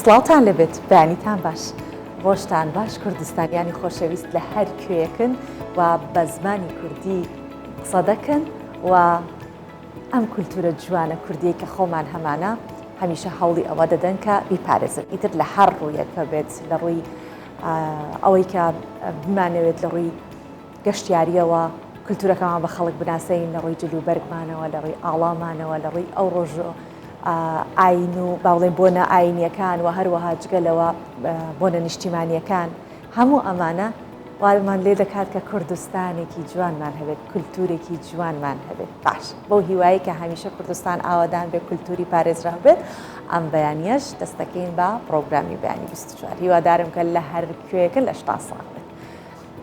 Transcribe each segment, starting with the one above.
سڵاوتان لەبێت بەیانیتان باش ڕۆژتان باش کوردستانیانی خۆشەویست لە هەر کوێیەکن و بە زمانی کوردی قسە دەکەن و ئەم کولتورە جوانە کوردی کە خۆمان هەمانە هەمیشە هەوڵی ئەوە دەدەن کە بیپارێزن ئیتر لە هەر ڕوویەکە بێت لە ڕووی ئەوەی کە بمانەوێت لە ڕووی گەشتیاریەوە کولتورەکەمان بە خەڵک بناسەین لە ڕووی جلوبەرگمانەوە لە ڕووی ئاڵامانەوە لە ڕووی ئەو ڕۆژ ئاین و باڵێن بۆنە ئاینیەکان و هەروەها جگەلەوە بۆنە نیشتیمانیەکان هەموو ئەمانە وارمان لێ دەکات کە کوردستانێکی جوانمان هەبێت کولتورێکی جوانمان هەبێت باش بۆ هیوایی کە هەمیشە کوردستان ئاوادان بێ کولتوری پارێزرا بێت ئەم بەیانیەش دەستەکەین بە پرۆگرامی بەیانی 24 هیوادارم کە لە هەر کوێیەکە لە 80 ساڵ بێت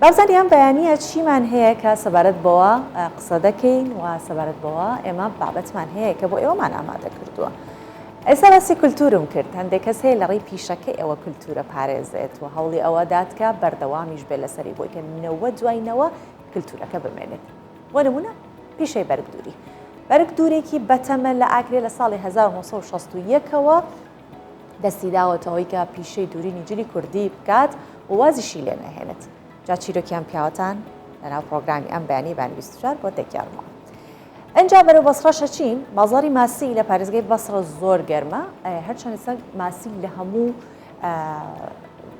بابزانی ئەم بەیانیە چیمان هەیە کە سەبارەت بەوە قسە دەکەین و سەبارەت بەوە ئێمە بابەتمان هەیە کە بۆ ئێوەمان ئامادە کردووە ئێستا باسی کولتورم کرد هەندێک کەس هەیە لە ڕێی پیشەکەی ئەوە کولتورە پارێزێت و هەوڵی ئەوە دات کە بەردەوامیش بێ لەسەری بۆی کە نەوە دوایینەوە کولتورەکە بمێنێت بۆ نمونە پیشەی بەرگدووری بەرگدوورێکی بەتەمە لە ئاگرێ لە ساڵی 1961ەوە دەستی داوەتەوەی کە پیشەی دوورینی جلی کوردی بکات و وازیشی لێ نەهێنێت جا چیرۆکیان پیاوەتان لەناو پرۆگرامی ئەم بەیانی بەیانی 24 بۆ دەگەڕمەوە ئەنجا بەرەو بەسڕەشە چین بازاڕی ماسی لە پارێزگای بەسڕە زۆر گەرمە هەرچەند ئێستا ماسی لە هەموو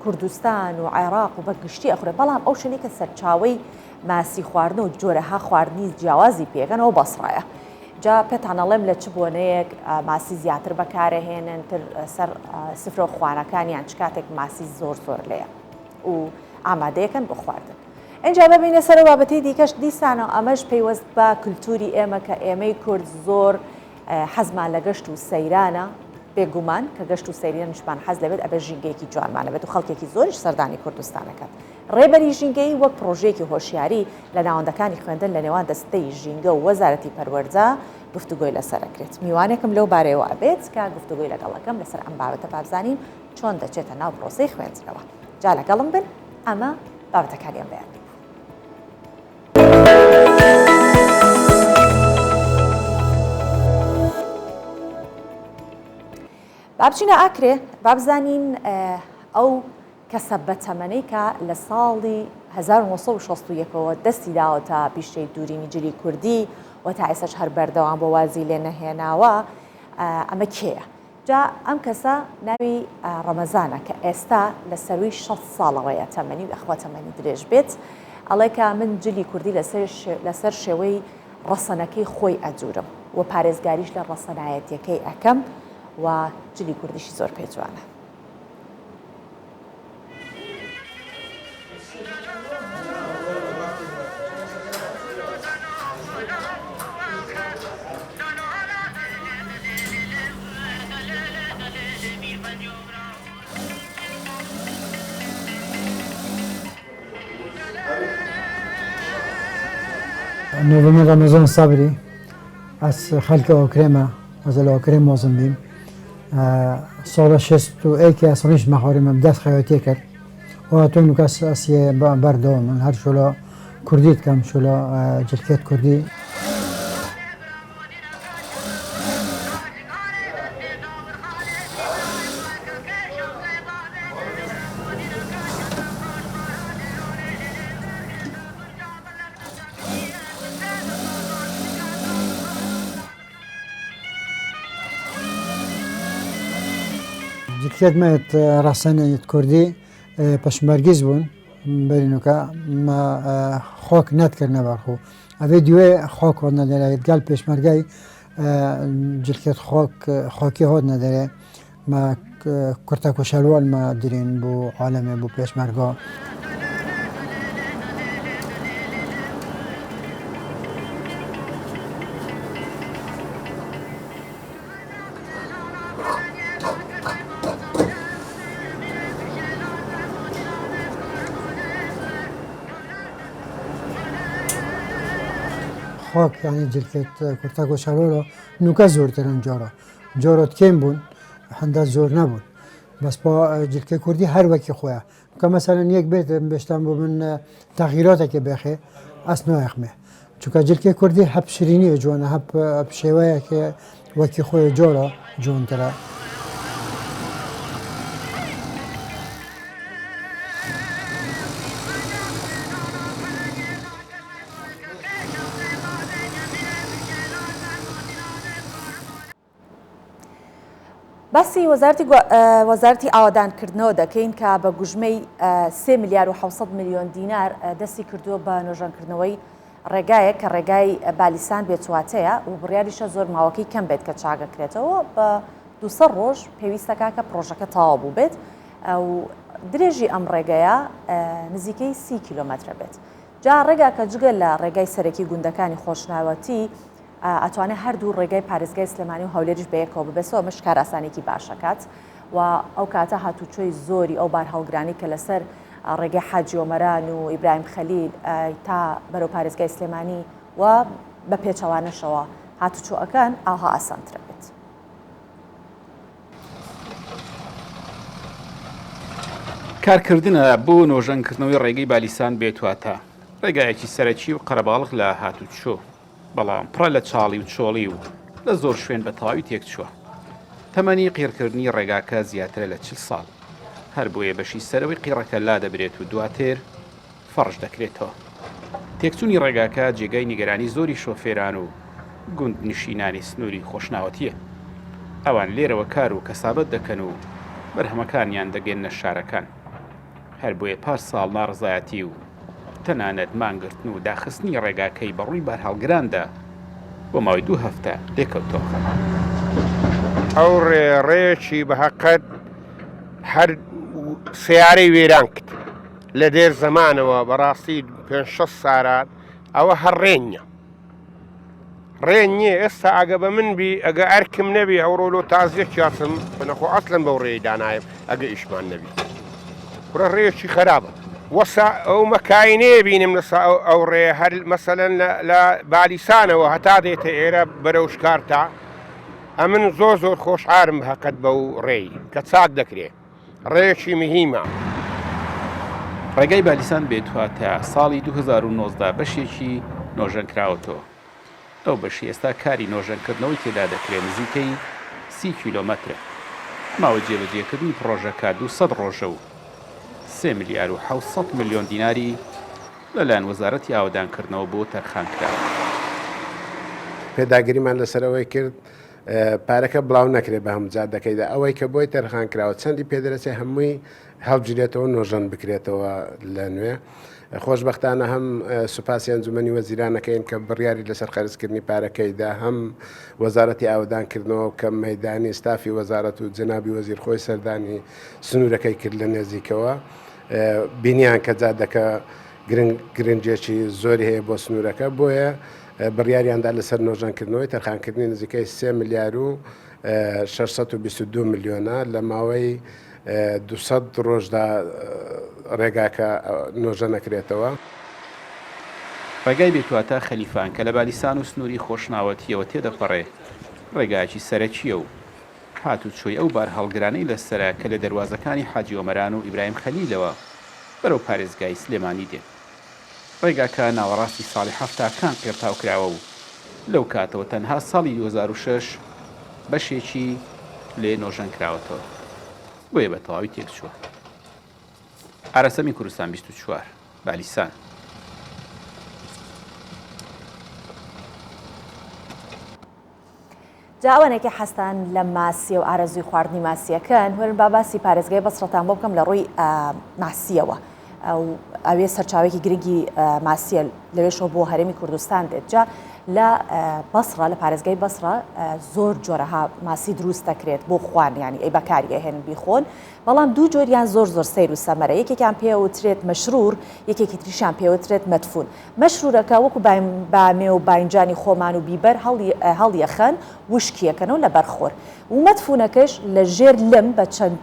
کوردستان و عێراق و بەگشتی ئەخورێ بەڵام ئەو شوێنی کە سەرچاوەی ماسی خواردن و جۆرەها خواردنی جیاوازی پێکەنەوە بەسڕایە جا پێتان ئەڵێم لە چ بۆنەیەک ماسی زیاتر بەکارەهێنن تر سەر سفرە خوانەکانیان چ کاتێک ماسی زۆر لێیە و ئامادەیەکەن بۆ خواردن ئەنجا ببینە سەر بابەتی دیکەش دیسانەوە ئەمەش پەیوەست بە کولتوری ئێمە کە ئێمەی کورد زۆر حەزمان لە گەشت و سەیرانە بێگومان کە گەشت و سەیرانشمان حەز لەبێت ئەبێ ژینگەیەکی جوانمانە بێت و خەڵکێکی زۆریش سەردانی کوردستانەکەت ڕێبەری ژینگەی وەک پرۆژەیەکی هۆشیاری لە ناوەندەکانی خوێندن لە نێوان دەستەی ژینگە و وەزارەتی پەروەردە گفتوگۆی لەسەرەکرێت میوانێکم لەو بارەیەوە ئەبێت کە گفتوگۆی لەگەڵەکەم لەسەر ئەم بابەتە بابزانین چۆن دەچێتە ناو پرۆسەی خوێندنەوە جا لەگەڵم بن ئەمە بابەتەکانیان بەیان بابچینە ئاکرێ بابزانین ئەو کەسە بەتەمەنەی کە لە ساڵی 1960ەوە دەستی داوەتە پیشەی دوورینی جلی کوردی و تا ئێساش هەر بەردەوام بۆ وازی لێ نەهێناوە ئەمە کێیە جا ئەم کەسە ناوی ڕەمەزانە کە ئێستا لە سەروی 60 ساڵەوەیە تەمەنی ئەخوا تەمەنی درێژ بێت ئەڵێ کە من جلی کوردی لەسەر شێوەی ڕەسەنەکەی خۆی ئەجوورم و پارێزگاریش لە ڕەسەنایەتیەکەی ئەەکەم و جلی کوردیشی زۆر پێجوانە نوێنێ ڕەمەزان سابری ئەس خەلکە ئۆکرێمە ئەزە لە ئۆکرێم مۆزم بیم ساڵە 61 ئەس ڕیش مەخۆریمە دەست خەوەتێ کرد و تۆن و کەس ئەسیێ بەردەوە من هەر شۆلە کوردیت کەم شۆلە جلکێت کوردی جلکێت مەت ڕەسەنێت کوردی پەشمەرگیز بوون بەرینوکە خۆک نەتکردنە بەرخۆ ئەوێ دوێ خۆک هۆت نەدەرێت گەل پێشمەرگای جلکێت خۆکی هۆت نەدەرێ کورتە کوشەلوال مە درین بۆ عالەمێ بۆ پێشمەرگا خۆک یانی جلکێت کورتە کوشەلوالە نوکە زۆرترن جۆرۆت کێم بوون هەندە زۆر نەبوون بەس بۆ جلکە کوردی هەر وەکی خۆیە کە مەسەلەن یەک بێت بێشتان بۆ من تەغییراتێکی بێخێ ئەس نایەخمێ چونکە جلکە کوردی هەب شیرینیە جوانە هەب شێوەیەکێ وەکی خۆی جۆرە جوانترە باسی وەزارەتی ئاوادانکردنەوە دەکەین کە بە گوژمەی 3 ملیار و 700 میلیۆن دینار دەستی کردووە بە نۆژەنکردنەوەی ڕێگایە کە ڕێگای بالیسان بێتواتەیە و بڕیاریشە زۆر ماوەکەی کەم بێت کە چاگەکرێتەوە بە 200 ڕۆژ پێویستەکە کە پرۆژەکە تەواو بوو بێت و درێژی ئەم ڕێگەیە نزیکەی 30 کیلۆمەترە بێت. جا ڕێگا کە جگە لە ڕێگای سەرەکی گوندەکانی خۆشناوەتی ئەتوانێت هەردوو ڕێگای پارێزگای سلێمانی و هەولێریش بەیەکەوە ببێتەوە مش کار ئاسانێکی باشەکات و ئەو کاتە هاتوچۆی زۆری ئەو بار هەڵگرانی کە لەسەر ڕێگەی حاجی ئۆمەران و ئیبراهیم خەلیل تا بەرەو پارێزگای سلێمانی و بە پێچەوانەشەوە هاتوچۆەکان ئاها ئاسانترە بێت. کارکردنە بۆ نۆژەنکردنەوەی ڕێگەی بالیسان بێتواتە ڕێگایەکی سەرەکی و قەرەباڵغ لە هاتوچۆ بەڵام پڕە لە چاڵی و چۆڵی و لە زۆر شوێن بە تەواوی تێکچووە. تەمەنی قیرکردنی ڕێگاکە زیاترە لە 40 ساڵ هەر بۆیە بەشی سەرەوەی قیڕەکە لا دەبرێت و دواتر فەڕش دەکرێتەوە. تێکچوونی ڕێگاکە جێگای نیگەرانی زۆری شۆفێران و گوند نشینانی سنووری خۆشناوەتیە. ئەوان لێرەوە کار و کەسابەت دەکەن و بەرهەمەکانیان دەگەنە شارەکان. هەر بۆیە پاش ساڵ ناڕزایەتی و تەنانەت مانگرتن و داخستنی ڕێگاکەی بەڕووی بار هەڵگراندا بۆ ماوەی 2 هەفتە لێکەوتەوە. ئەو ڕێیەکی بە حەقەت هەر سیارەی وێران کرد لە دێر زەمانەوە بەڕاستی 5-6 سارات ئەوە هەر ڕێنیە ڕێن نییە. ئێستا ئەگە بە من بی ئەگە ئەرکم نەبی ئەو ڕۆلۆ تازیەک یاسم بنەخۆ ئەسلم بەو ڕێی دانایم ئەگە ئیشمان نەبی کوڕە ڕێیەکی خراپە. وەسا ئەو مەکاینەیە بینم لەسا ئەو ڕێ هەر مەسەلەن لە بالیسانەوە هەتا دێتە ئێرە بەرەو شکارتا ئەمن زۆر خۆشحارم هەقەت بەو ڕێی کە چاک دەکرێت ڕێیەکی مهمە. ڕێگای بالیسان بێتواتە ساڵی 2019 بەشێکی نۆژەنکراوەتەوە. ئەو بەشی ئێستا کاری نۆژەنکردنەوەی تێدا دەکرێت نزیکەی 30 کیلۆمەترە. ماوە جێبەجێکردنی پرۆژەکە 200 ڕۆژە و 3 ملیار و 700 میلیۆن دیناری لەلایەن وەزارەتی ئاوادانکردنەوە بۆ تەرخانکراوە. پێداگیریمان لەسەرەوەی کرد پارەکە بڵاو نەکرێت بە هەموو جادەکەیدا ئەوەی کە بۆی تەرخانکراوە چەندی پێدرەچێ هەمووی هەڵگیرێتەوە نۆژەن بکرێتەوە لە نوێ. خۆشبەختانە هەم سوپاسی ئەنجومەنی وەزیرانەکەین کە بڕیاری لەسەر خەرجکردنی پارەکەیدا هەم وەزارەتی ئاوادانکردنەوە کە مەیدانی ستافی وەزارەت و جنابی وەزیرخۆی سەردانی سنوورەکەی کرد لە نێزیکەوە بینیان کە جادەکە گرنگێکی زۆری هەیە بۆ سنوورەکە بۆیە بڕیاریاندا لەسەر نۆژەنکردنەوەی تەرخانکردنی نزیکەی 3 ملیار و 622 میلیۆنە لە ماوەی 200 ڕۆژدا ڕێگاکە نۆژە نەکرێتەوە. ڕێگای بێتواتە خەلیفان کە لە بالیسان و سنووری خۆشناوەتیەوە تێدەپەڕێ ڕێگایکی سەرەکیە و هاتوچۆی ئەو بار هەڵگرانەی لەسرە کە لە دەواازەکانی حاجی ئۆمەران و ئیبراهیم خەلیلەوە بەرەو پارێزگای سلێمانی دێت. ڕێگاکە ناوەڕاستی ساڵی هەفتاکان پێڕتاو کراوە و لەو کاتەوە تەنها ساڵی 2006 بەشێکی لێ نۆژەنکراوەتەوە بۆیە بە تەواوی تێکچووە. ئارەسەمی کوردستان 24 بالیسان. جاوانێکی حەستان لە ماسی و ئارەزوی خواردنی ماسیەکەن هەرن با باسی پارێزگای بەسڕەتان بۆ بکەم لە ڕووی ماسیەوە ئەوێ سەرچاوێکی گرنگی ماسیە لەوێشەوە بۆ هەرێمی کوردستان دێت. جا لە بەسڕە لە پارێزگای بەسڕە زۆر جۆرەها ماسی دروست دەکرێت بۆ خوان ینی ئەی بەکاریە هێن بیخۆن بەڵام دوو جۆریان زۆر سەیر و سەمەرە یەکێکیان پێوترێت مەشرور یەکێکی تریشان پێوترێت مەدفون. مەشرورەکە وەکو بامێ و باینجانی خۆمان و بیبەر هەڵیەخەن وشکیەکەنەوە لە بەرخۆر و مەدفونەکەش لە ژێر لم بە چەند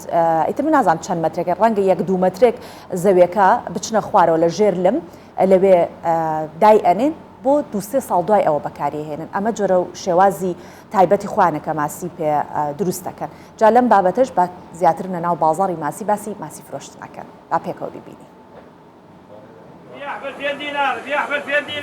ئیتر من نازانم چەند مەترێکە ڕەنگە 1-2 مەترێک زەویەکە بچنە خوارەوە لە ژێر لم لەوێ دای ئەنێن بۆ 2-3 ساڵ دوای ئەوە بەکارهێنن. ئەمە جۆرە و شێوازی تایبەتی خوانەکە ماسی پێ دروست دەکەن. جا لەم بابەتەش بە زیاتر لە ناو بازاڕی ماسی ماسی فرۆشتنەکەن با پێکەوە ببینی.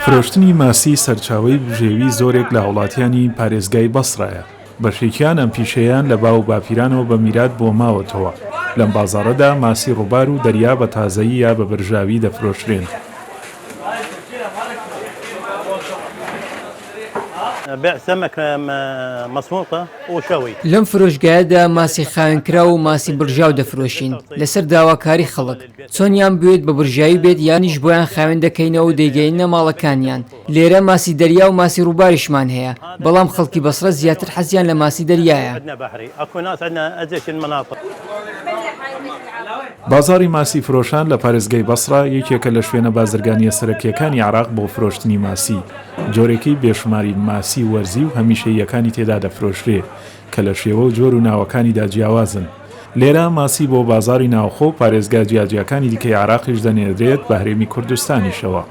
فرۆشتنی ماسی سەرچاوەی بژێوی زۆرێک لە وڵاتیانی پارێزگای بەسڕایە. بەشێکیان ئەم پیشەیان لە باو باپیرانەوە بە میرات بۆ ماوەتەوە. لەم بازاڕەدا ماسی ڕووبار و دەریا بە تازەیی یا بە برژاوی دەفرۆشرێن. بيع سمك مسموطة وشوي. لەم فرۆشگایەدا ماسی خاوێنکرا و ماسی برژاو دەفرۆشین لەسەر داواکاری خەڵک چۆنیان بوێت بە برژایی بێت یانیش بۆیان خاوێن دەکەینەوە و دەیگەینە ماڵەکانیان. لێرە ماسی دەریا و ماسی ڕووباریشمان هەیە بەڵام خەڵکی بەسرە زیاتر حەزیان لە ماسی دەریایە. بازاری ماسی فرۆشان لە پارێزگای بەسڕا یەکێکە لە شوێنە بازرگانیە سەرەکیەکانی عێراق بۆ فرۆشتنی ماسی. جۆرێکی بێشماری ماسی وەرزی و هەمیشەییەکانی تێدا دەفرۆشرێ کە لە شێوە و جۆر و ناوەکانیدا جیاوازن. لێرە ماسی بۆ بازاری ناوخۆ و پارێزگا جیاجیەکانی دیکەی عێراقیش دەنێردرێت بە هەرێمی کوردستانیشەوە.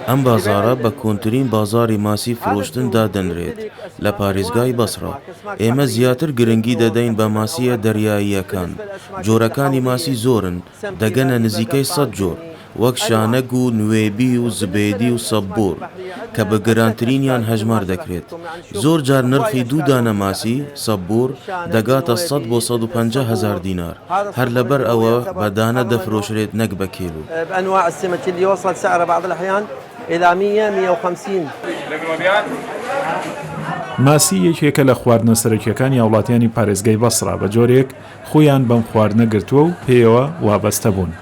ئەم بازارە بە کۆنترین بازاری ماسی فرۆشتندا دەنرێت لە پارێزگای بەسڕا. ئێمە زیاتر گرنگی دەدەین بە ماسیە دەریاییەکان. جۆرەکانی ماسی زۆرن دەگەنە نزیکەی 100 جۆر وەک شانەگ و نوێبی و زبێدی و سەببۆر کە بە گەرانترینیان هەژمار دەکرێت. زۆر جار نرخی دوو دانە ماسی سەببۆر دەگاتە 100 بۆ 150 هزار دینار هەر لەبەر ئەوە بە دانە دەفرۆشرێت نەک بە کیلو. ماسی یەکێکە لە خواردنە سەرەکیەکانی وڵاتیانی پارێزگای بەسڕا بە جۆرێک خۆیان بەم خواردنە گرتووە و پێیەوە وابەستە بوون.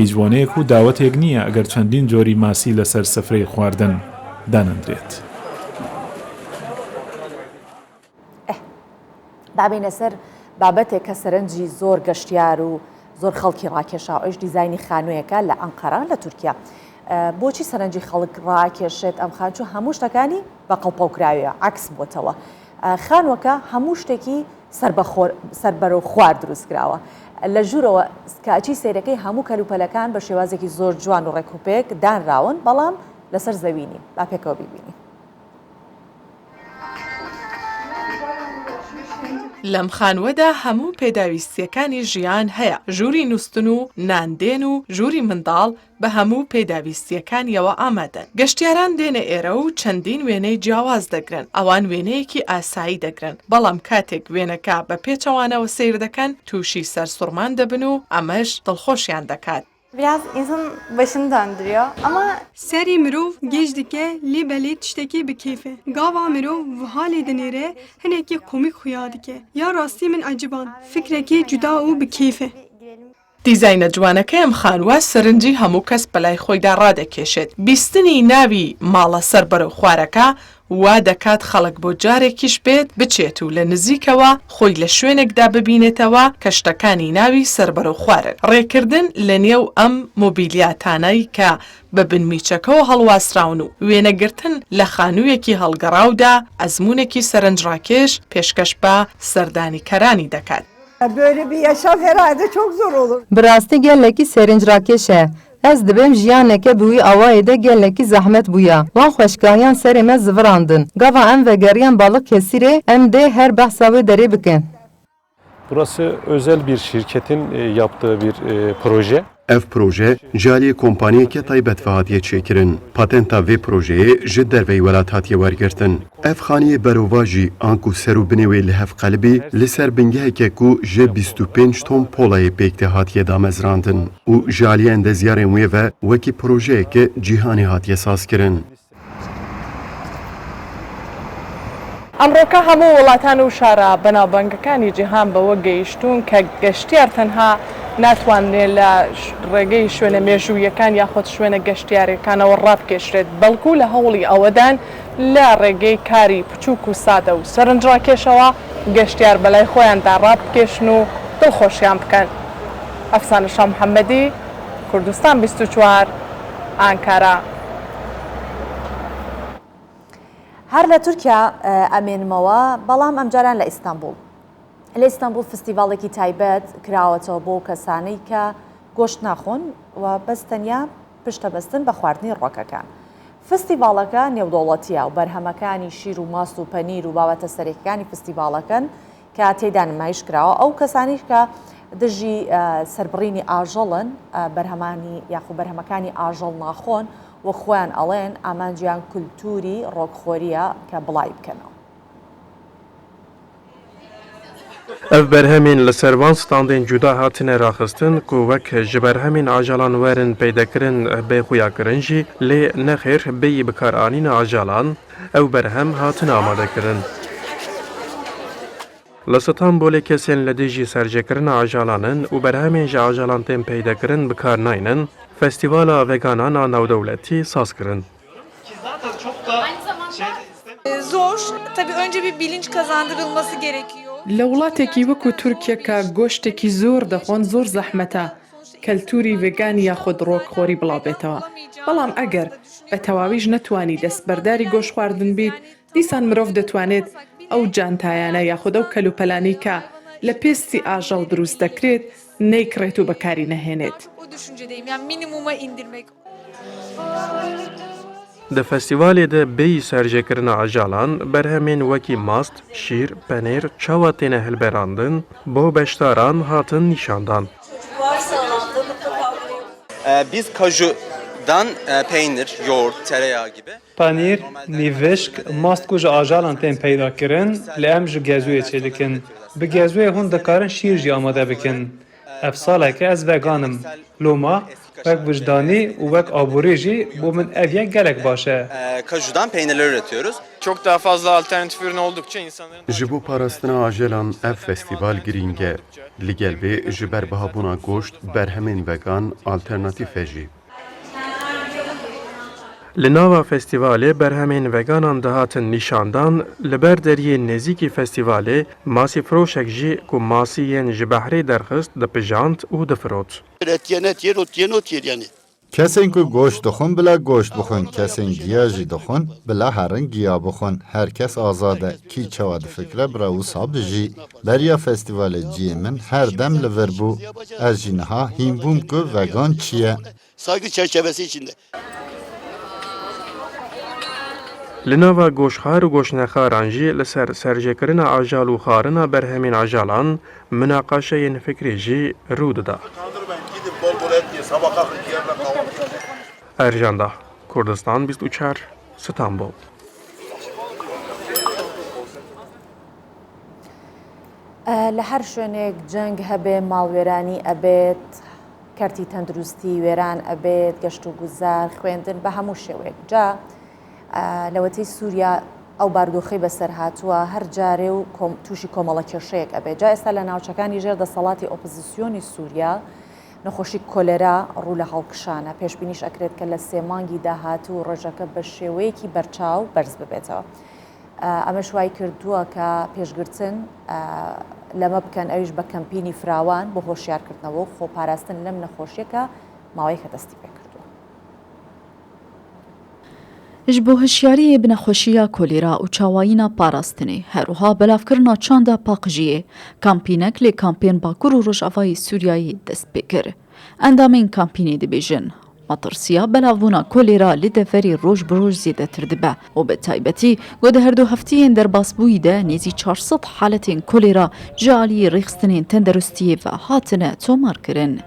هیچ بۆنەیەک و داوەتێک نییە ئەگەر چەندین جۆری ماسی لەسەر سفرەی خواردن دانەندرێت. بابینە سەر بابەتێک کە سەرنجی زۆر گەشتیار و زۆر خەڵکی ڕاکێشا ئەوش دیزایانی خانوویەکە لە ئەنقەرە لە تورکیا. بۆچی سەرنجی خەڵک ڕاکێشێت ئەم خانچوو هەموو شتەکانی بە قەڵپەوکراویە عکس بۆتەوە. خانوەکە هەموو شتێکی سەربەرەو خوارد دروست کراوە. لە ژوورەوە کاچی سیرەکەی هەموو کەلوپەلەکان بە شێوازێکی زۆر جوان و ڕێکوپێک دانراون بەڵام لەسەر زەوینی با پێکەوە ببینی. لەم خانوەدا هەموو پێداویستیەکانی ژیان هەیە. ژووری نووسن و ناندێن و ژووری منداڵ بە هەموو پێداویستیەکانیەوە ئامادەن. گەشتیاران دێنە ئێرە و چەندین وێنەی جیاواز دەگرن. ئەوان وێنەیەکی ئاسایی دەگرن. بەڵام کاتێک وێنەکە بە پێچەوانەوە سیر دەکەن تووشی سەرسوڕمان دەبن و ئەمەش دڵخۆشیان دەکات. Biraz insan başını döndürüyor ama seri mirov geç dike libeli tişteki bir keyfe. Gava mirov ve hali denere heneki komik xuya dike. Ya rasti min aciban fikreki cüda u bir keyfe. دیزاینە جوانەکە ئەم خانوە سەرنجی هەموو کەس بەلای خۆیدا ڕادەکێشێت. بیستنی ناوی ماڵە سەر بەرەو خوارەکە وا دەکات خەڵک بۆ جارێکیش بێت بچێت و لە نزیکەوە خۆی لە شوێنێکدا ببینێتەوە کە شتەکانی ناوی سەر بەرەو خوارن. ڕێکردن لە نێو ئەم مۆبیلیاتانەی کە بە بنمیچەکەەوە هەڵواسراون و وێنەگرتن لە خانوویەکی هەڵگەڕاودا ئەزمونێکی سەرنجڕاکێش پێشکەش بە سەردانیکەرانی دەکات. Böyle bir yaşam herhalde çok zor olur. Birastı geleki serinçrakeşe. Ez dibim jiyaneke buyi avayede geleki zahmet buya. Van xoşkayan serime zıvrandın. Gava em ve geriyen balık kesire em de her bahsavi deri bikin. Burası özel bir şirketin yaptığı bir proje. Ev proje jaliye kompaniyeke taybet ve hatiye çekirin. Patenta ve projeye ji dervey welat hatiye wergirtin. Ev xaniye berova jî anku seru binêwê li hev qelbî li ser bingeheke ku ji 25 ton polayê pêk hatiye damezrandin û jaliye endezyarên wê ve wekî projeyeke cîhanê hatiye sazkirin. ئەمڕۆکە هەموو وڵاتان و شارە بەناوبانگەکانی جیهان بەوە گەیشتون کە گەشتیار تەنها ناتوانێت لە ڕێگەی شوێنە مێژوویەکان یاخۆت شوێنە گەشتیارەکانەوە ڕابکێشرێت بەڵکو لە هەوڵی ئەوەدان لە ڕێگەی کاری بچووک و سادە و سەرنجڕاکێشەوە گەشتیار بەلای خۆیاندا ڕابکێشن و دڵخۆشیان بکەن. ئەفسانە شاه محەممەدی کوردستان 24 ئانکارا. هەر لە تورکیا ئەمێنمەوە بەڵام ئەمجاران لە ئیستانبول. لە ئیستانبول فستیڤاڵێکی تایبەت کراوەتەوە بۆ کەسانەی کە گۆشت ناخۆن و بەس تەنیا پشتەبەستن بە خواردنی ڕۆکەکان. فستیڤاڵەکە نێودەوڵەتیە و بەرهەمەکانی شیر و ماست و پەنیر و بابەتە سەرەکیەکانی فستیڤاڵەکەن کە تێدا نمایش کراوە ئەو کەسانیش کە دژی سەربڕینی ئاژەڵن بەرهەمانی یاخو بەرهەمەکانی ئاژەڵ ناخۆن و خۆیان ئەڵێن ئامانجیان کولتوری ڕۆکخۆریە کە بڵای بکەنەوە. Ev berhemên li ser van standên cuda hatine raxistin ku wek ji berhemên ajalan werin peydakirin bêxuyakirin jî lê nexêr bêyî bikaranîna ajalan ew berhem hatin amadekirin. Li Stenbolê kesên li dijî serjêkirina ajalanin û berhemên ji ajalan tên peydakirin bikar naynin, Festîvala Veganan a Navdewletî saz kirin. Zor. Tabii önce bir bilinç kazandırılması gerekiyor. لە وڵاتێکی وەکو تورکیەکە گۆشتێکی زۆر دەخۆن زۆر زەحمەتە کەلتوری ڤێگان یاخود ڕۆکخۆری بڵاوبێتەوە بەڵام ئەگەر بە تەواویش نەتوانی دەستبەرداری گۆشت خواردن بیت دیسان مرۆڤ دەتوانێت ئەو جانتایانە یاخود ئەو کەلوپەلانی کە لە پێستی ئاژەڵ دروست دەکرێت نەیکڕێت و بەکاری نەهێنێت. O düşüncedeyim. Yani minimuma indirmek. Di festîvalê de bêyî serjêkirina ajalan berhemên wekî mast, şîr, penêr, çawa têne hilberandin, bo beşdaran hatin nîşandan. Biz kajudan peynir, yoğurt, tereyağı gibi. Panîr, nîveşk, mast ku ji ajalan tên peyda kirin, li em ji gezûyê çêdikin. Bi gezûyê hûn dikarin şîr jî amade bikin. Ev saleke ez veganim. Loma, wek vicdanî û wek aborî jî bo min ev yek gelek baş e. Kajudan peynirler üretiyoruz. Çok daha fazla alternatif ürün oldukça insanların... Ji bo parastina ajelan ev festîval girîng e. Li gel vê ji ber bihabûna goşt berhemên vegan alternatîf e jî. Li nava festîvalê berhemên veganan dihatin nîşandan, li ber deriyê nêzîkî festîvalê masî firoşek jî ku masiyên ji behrê derxist dipijand û difirot. Kesên ku goşt dixwin bila goşt bixwin, kesên giya jî dixwin bila herin giya bixwin. Her kes azad e. Kî çawa difikre bira wisa bijî. Beriya festîvalê ciyê min her dem li vir bû. Ez jî niha hîn bûm ku vegan çi ye. Saygı çerçevesi içinde. Li nava goşxar û goşnexaran jî li ser serjêkirina ajal û xarina berhemên ajalan minaqaşeyên fikrî jî rû dida. Erjanda, Kurdistan 24, Stenbol. لە هەر شوێنێک جەنگ هەبێ ماڵوێرانی ئەبێت کەرتی تەندروستی وێران ئەبێت گەشت و گوزار خوێندن بە هەموو شێوەیەک جا لەوەتەی سووریا ئەو باردۆخی بەسەر هاتووە هەر جارێ و تووشی کۆمەڵە کێشەیەک ئەبێت جا ئێستا لە ناوچەکانی ژێر دەسەڵاتی ئۆپۆزیسیۆنی سووریا نەخۆشی کۆلێرا ڕوو لە هەڵکشانە پێشبینیش ئەکرێت کە لە سێ مانگی داهاتوو ڕێژەکە بە شێوەیەکی بەرچاو بەرز ببێتەوە. ئەمە شوای کردووە کە پێشگرتن لەمە بکەن ئەویش بە کەمپینی فراوان بۆ هۆشیارکردنەوە و خۆپاراستن لەم نەخۆشیەکە ماوەی کە دەستی پێ کردووە. ji bo hişyariyê bi nexweşiya kolêra û çawayîna parastinê herûha belavkirina çanda paqijiyê kampînek lê kampên Bakur û Rojavayê Sûriyayê dest pê kir. Endamên kampînê dibêjin matirsiya belavbûna kolêra li deverê roj bi roj zêdetir dibe û bi taybetî got di her du hefteyên derbasbûyî de nêzî 400 haletên kolêra ji aliyê rêxistinên tenderustiyê ve hatine tomarkirin.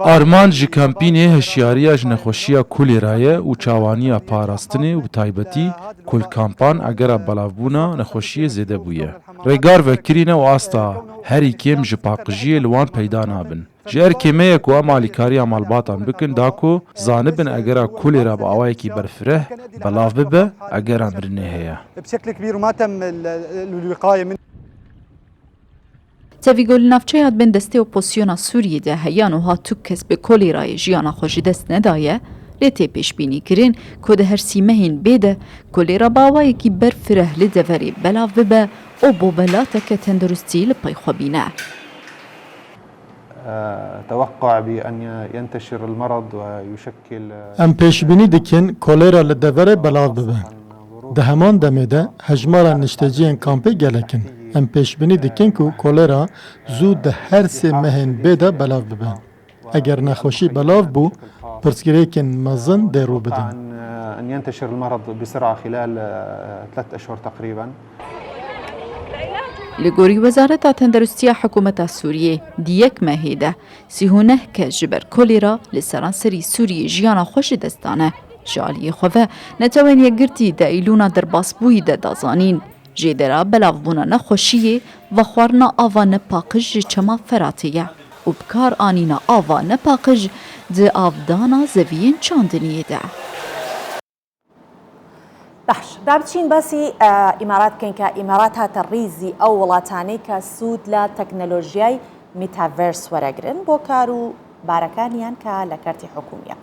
Arman ji kampînê hişyariya ji nexweşiya kolêraye û çawaniya parastinê û bi taybetî kulkampan egera belavbûna nexweşiyê zêde bûye. Rêgar vekirîne û asta herî kêm ji paqijiyê li wan peyda nabin. Ji erkêmeyek ku em alîkariya malbatan bikin da ku zanibin egera kolêra bi awayekî berfireh belav bibe egera mirinê heye. Tevîgol navçeya bin destê opozisyona Sûriyê de heyan û hat tuk kes bi kolêrayê jiyana xwe ji dest nedaye, lê tê pêşbînî kirin ku di her sîmehên bê de kolêra bi awayekî berfireh li deverê belav bibe û bo belateke tendurustî li pey xwe bîne. Em pêşbînî dikin kolêra li deverê belav bibe. Di heman demê de hejmara nişteciyên kampê gelekin. Em pêşbînî dikin ku kolêra zû di her sê mehên bê de belav bibe. Eger nexweşî belav bû, pirsgirêkên mezin dê rû bidin. Li gorî Wezareta Tenderustiya Hikûmeta Sûriyê di yek mehê de sîhûneh kes ji ber kolêra li seranserî Sûriyê jiyana xwe ji dest dane. Ji aliyê xwe ve netewên yekgirtî de îlûna derbasbûyî de dazanîn. جێدەرا بەلاوبوونە نەخۆشیێ و خواردنە ئاوا نەپاقژ ji çema feratî û bikar anîna ava nepaqij di avdana zeviyên çandiniyê de. باش دابچین باسی ئیمارات بکەین کە ئیمارات هاتە ڕیزی ئەو وڵاتانەی کە سوود لە تەکنەلۆژیای میتاڤێرس وەرەگرن بۆ کار و بارەکانیان کە لە کارتی حکومیە.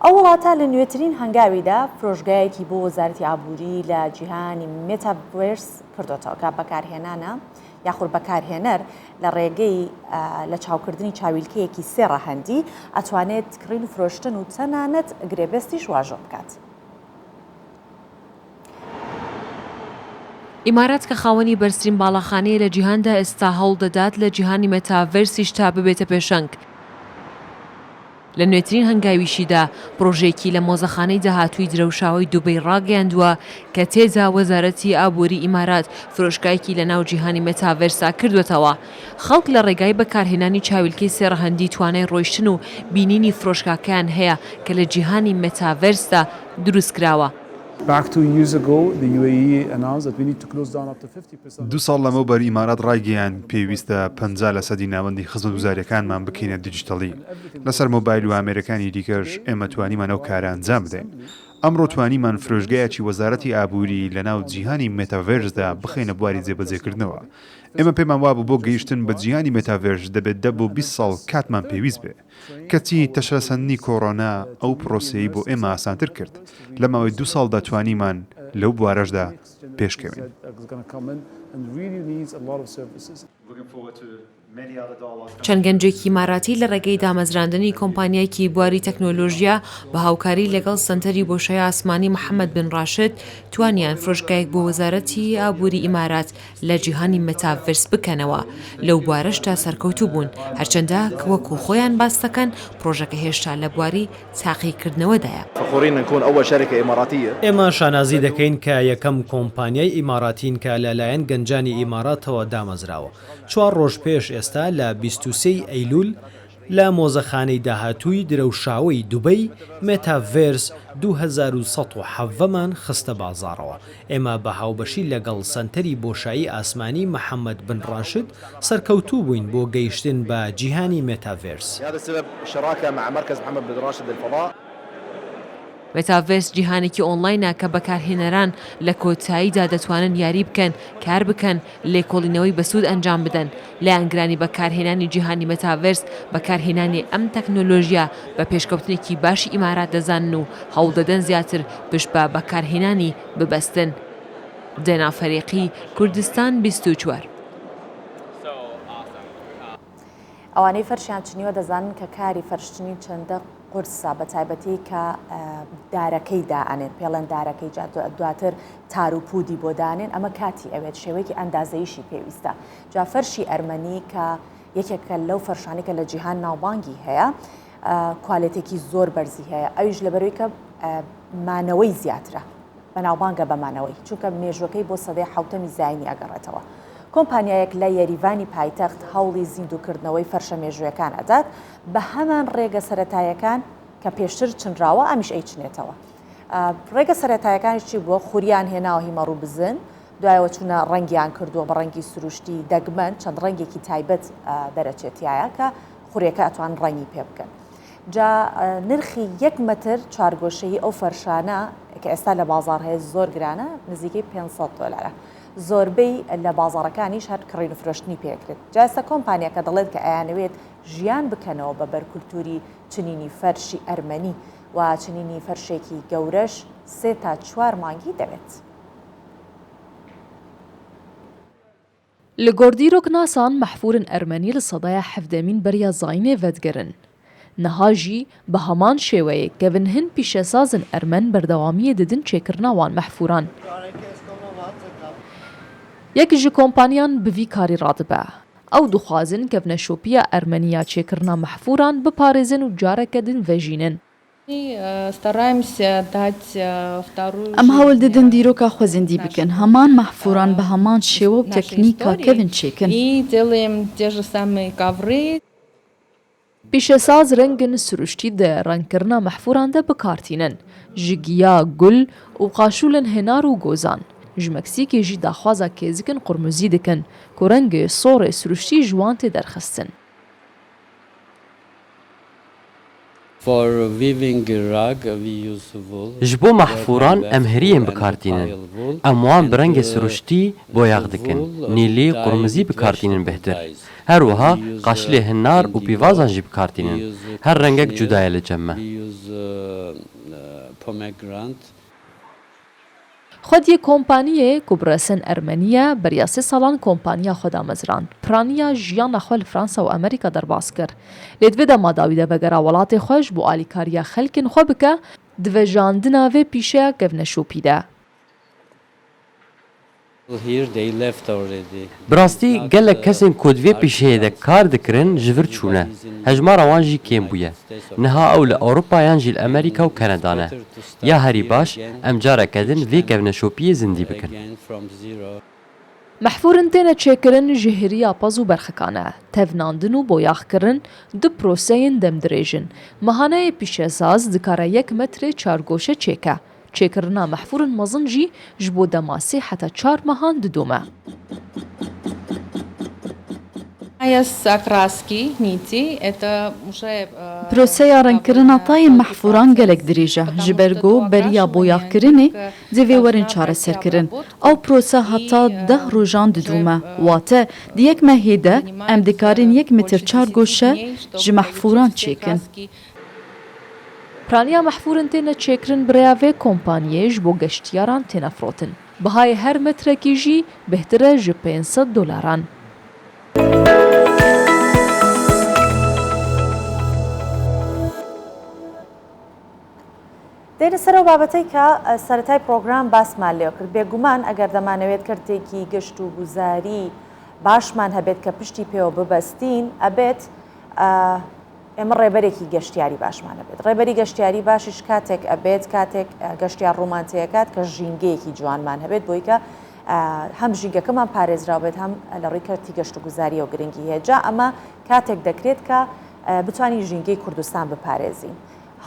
ئەو وڵاتە لە نوێترین هەنگاویدا فرۆشگایەکی بۆ وەزارەتی ئابووری لە جیهانی میتاڤێرس کردوتەوە کە بەکارهێنانە یاخود بەکارهێنەر لە ڕێگەی لە چاوکردنی چاویلکەیەکی سێ ڕەهەندی ئەتوانێت کڕین و فرۆشتن و تەنانەت گرێبەستیش واژۆ بکات. ئیمارات کە خاوەنی بەرزترین باڵاخانەیە لە جیهاندا ئێستا هەوڵ دەدات لە جیهانی مەتاڤێرسیش تا ببێتە پێشەنگ. لە نوێترین هەنگاویشیدا پرۆژێکی لە مۆزەخانەی داهاتووی درەوشاوی دووبەی ڕاگەیاندووە کە تێدا وەزارەتی ئابووری ئیمارات فرۆشگایەکی لە ناو جیهانی مەتاڤێرسا کردوێتەوە. خەڵک لە ڕێگای بەکارهێنانی چاویلکەی سێڕەهەندی توانای ڕۆیشتن و بینینی فرۆشگاکەیان هەیە کە لە جیهانی مەتاڤێرسدا دروستکراوە. دو ساڵ لەمەوبەر ئیمارات ڕایگەیان پێویستە 50% ناوەندی خزمەتگوزاریەکانمان بکەینە دیجیتەڵی. لەسەر مۆبایل و ئامێرەکانی دیکەش ئێمە توانیمان ئەو کارە ئەنجام بدەین. ئەمڕۆ توانیمان فرۆشگایەکی وەزارەتی ئابووری لە ناو جیهانی مێتاڤێرسدا بخەینە بواری جێبەجێکردنەوە. ئێمە پێمان وابوو بۆ گەیشتن بە جیهانی مێتاڤێرس دەبێت 10 بۆ 20 ساڵ کاتمان پێویست بێ. کەچی تەشەسەندنی کۆڕۆنا ئەو پرۆسەیە بۆ ئێمە ئاسانتر کرد. لە ماوەی 2 ساڵدا توانیمان لەو بوارەشدا پێشکەوین. چەند گەنجێکی ئیماراتی لە ڕێگەی دامەزراندنی کۆمپانیایکی بواری تەکنۆلۆژیا بە هاوکاری لەگەڵ سنتەری بۆشای ئاسمانی محەممەد بن ڕاشد توانیان فرۆشگایەک بۆ وەزارەتی ئابووری ئیمارات لە جیهانی مەتاڤێرس بکەنەوە. لەو بوارەشدا سەرکەوتوو بوون هەرچەندە کە وەکو خۆیان باس دەکەن پرۆژەکە هێشتا لە بواری تاقیکردنەوەدایە. ئێمە شانازی دەکەین کە یەکەم کۆمپانیای ئیماراتین کە لەلایەن گەنجانی ئیماراتەوە دامەزراوە. 4 ڕۆژ پێش ئێستا لە 23 ئەیلول لە مۆزەخانەی داهاتووی درەوشاوی دووبەی مێتاڤێرس 2170مان خستە بازاڕەوە. ئێمە بە هاوبەشی لەگەڵ سنتەری بۆشایی ئاسمانی محەممەد بن ڕاشد سەرکەوتوو بووین بۆ گەیشتن بە جیهانی مێتاڤێرس. مێتاڤێرس جیهانێکی ئۆنلاینە کە بەکارهێنەران لە کۆتاییدا دەتوانن یاری بکەن، کار بکەن، لێکۆڵینەوەی بەسوود ئەنجام بدەن. لایەنگرانی بەکارهێنانی جیهانی مێتاڤێرس بەکارهێنانی ئەم تەکنۆلۆژیا بە پێشکەوتنێکی باشی ئیمارات دەزانن و هەوڵ دەدەن زیاتر پشت بە بەکارهێنانی ببەستن. دێنا فەریقی کوردستان 24. ئەوانەی فەرشیان چنیوە دەزانن کە کاری فەرشتنی چەندە قورسە بە تایبەتی کە دارەکەی دائەنێن پێڵەن دارەکەی دواتر تار و پودی بۆ دانێن ئەمە کاتی ئەوێت شێوەیەکی ئەندازەیشی پێویستە. جا فەرشی ئەرمەنی کە یەکێکە لەو فەرشانی کە لە جیهان ناوبانگی هەیە کوالێتێکی زۆر بەرزی هەیە ئەویش لەبەرەوەی کە مانەوەی زیاترە بەناوبانگە بەمانەوەی چونکە مێژوەکەی بۆ سەدەی حوتەمی زاینی ئەگەڕێتەوە. کۆمپانیایەک لە یاریڤانی پایتەخت هەوڵی زیندووکردنەوەی فەرشە مێژوویەکان ئەدات بە هەمان ڕێگە سەرەتایەکان کە پێشتر چنراوە ئەمیش ئەیچنێتەوە. ڕێگە سەرەتایەکانیشی بۆ خوریان هێناوە هیمەڕوو بزن دوایەوە چوونە ڕەنگیان کردووە بە ڕەنگی سروشتی دەگمەن چەند ڕەنگێکی تایبەت دەرەچێتیایە کە خوریەکە ئەتوان ڕەنگی پێ بکەن. جا نرخی 1 مەتر چارگۆشەی ئەو فەرشانە کە ئێستا لە بازار هەیە زۆر گرانە نزیکەی $500. زۆربەی لە بازاڕەکانیش هەر کڕین و فرۆشتنی پێکرێت. جاستە کۆمپانیەکە دەڵێت کە ئەیانەوێت ژیان بکەنەوە بە بەرکولتوری چنینی فەرشی ئەرمەنی و چنینی فەرشێکی گەورەش 3 تا 4 مانگی دەوێت. لە گۆردیرۆک ناسان مەحفورن ئەرمەنی لە سەدای 17مین بەریا زاینێ ڤەدگرن. نەهاژی بە هەمان شێوەیە کەڤن هەن پیشەسازن ئەرمەن بەردەوامیە دەدن چێکردناوان مەحفوران. یەکی ji کۆمپانیان bivî karî radibe. Ew dixwazin kevneşopiya Ermeniya çêkirina mehfûran biparêzin û careke din vejînin. Em hewl didin dîroka xwezindî bikin. Heman mehfûran bi heman şêwe û teknîka kevin çêkin. Pîşesaz rengin süruştî de rengkirina mehfûran de bikartînin. Ji giya gul û qaşûlên henar û gozan. ji Meksîkê jî daxwaza kêzikin qurmuzî dikin ku rengê sorê siruştî ji wan tê derxistin. Ji bo mehfûran em heriyên bikartînin. Em wan bi rengê siruştî boyax dikin, nîlî, qurmuzî bikartînin bêhtir. Her wiha qaşilê hinnar û pîvazan jî bikartînin. Her rengek cuda ye li cem me. Xwediyê kompaniyê ku bi resên Ermeniye beriya 3 salan kompaniya xwe da mezrand. Piraniya jiyana xwe li Fransa û Amerîka derbas kir. Lê divê dema dawî de vegera welatê xwe ji bo alîkariya xelkên xwe bike, divejandina vê pîşeya kevneşopî de. Bi rastî gelek kesên ku di vê pîşeyê de kar dikirin ji vir çûne. Hejmara wan jî kêm bûye. Niha ew li Ewropayan jî li Amerîka û Kanada ne. Ya herî baş em careke din vê kevneşopiyê zindî bikin. Mehfûrin têne çêkirin ji hêriya pez û berxikan e. Tevnandin û boyaxkirin di proseyên demdirêjin. Mehaneyê pîşesaz dikare 1 metrê çargoşe çêke. Çêkirina mehfûrin mezin jî ji bo dema 3 heta 4 mehan didome. Proseya rengkirina tayên mehfûran gelek dirêj e. Ji ber ku beriya boyaxkirinê divê werin çareserkirin. Ew prose heta 10 rojan didome. Wate di 1 mehê de em dikarin 1 metr çargoşe ji mehfûran çêkin. Piraniya mehfûrin têne çêkirin birêya vê kompaniyê ji bo geştyaran têne firotin. Bihayê her metrekî jî bêhtir e ji $500. دێنە سەرەوە بابەتەی کە سەرەتای پرۆگرام باسمان لێ کرد. بێگومان ئەگەر دەمانەوێت کردێکی گەشت و گوزاری باشمان هەبێت کە پشتی پێوە ببەستین ئەبێت ئێمە ڕێبەرێکی گەشتیاری باشمان هەبێت. ڕێبەری گەشتیاری باشیش کاتێک ئەبێت کاتێک گەشتیار ڕۆمانتیەکات کە ژینگەیەکی جوانمان هەبێت بۆی کە هەم ژینگەکەمان پارێزرا بێت هەم لە ڕێکەرتی گەشت و گوزاری و گرنگی هێجا ئەمە کاتێک دەکرێت کە بتوانین ژینگەی کوردستان بپارێزین.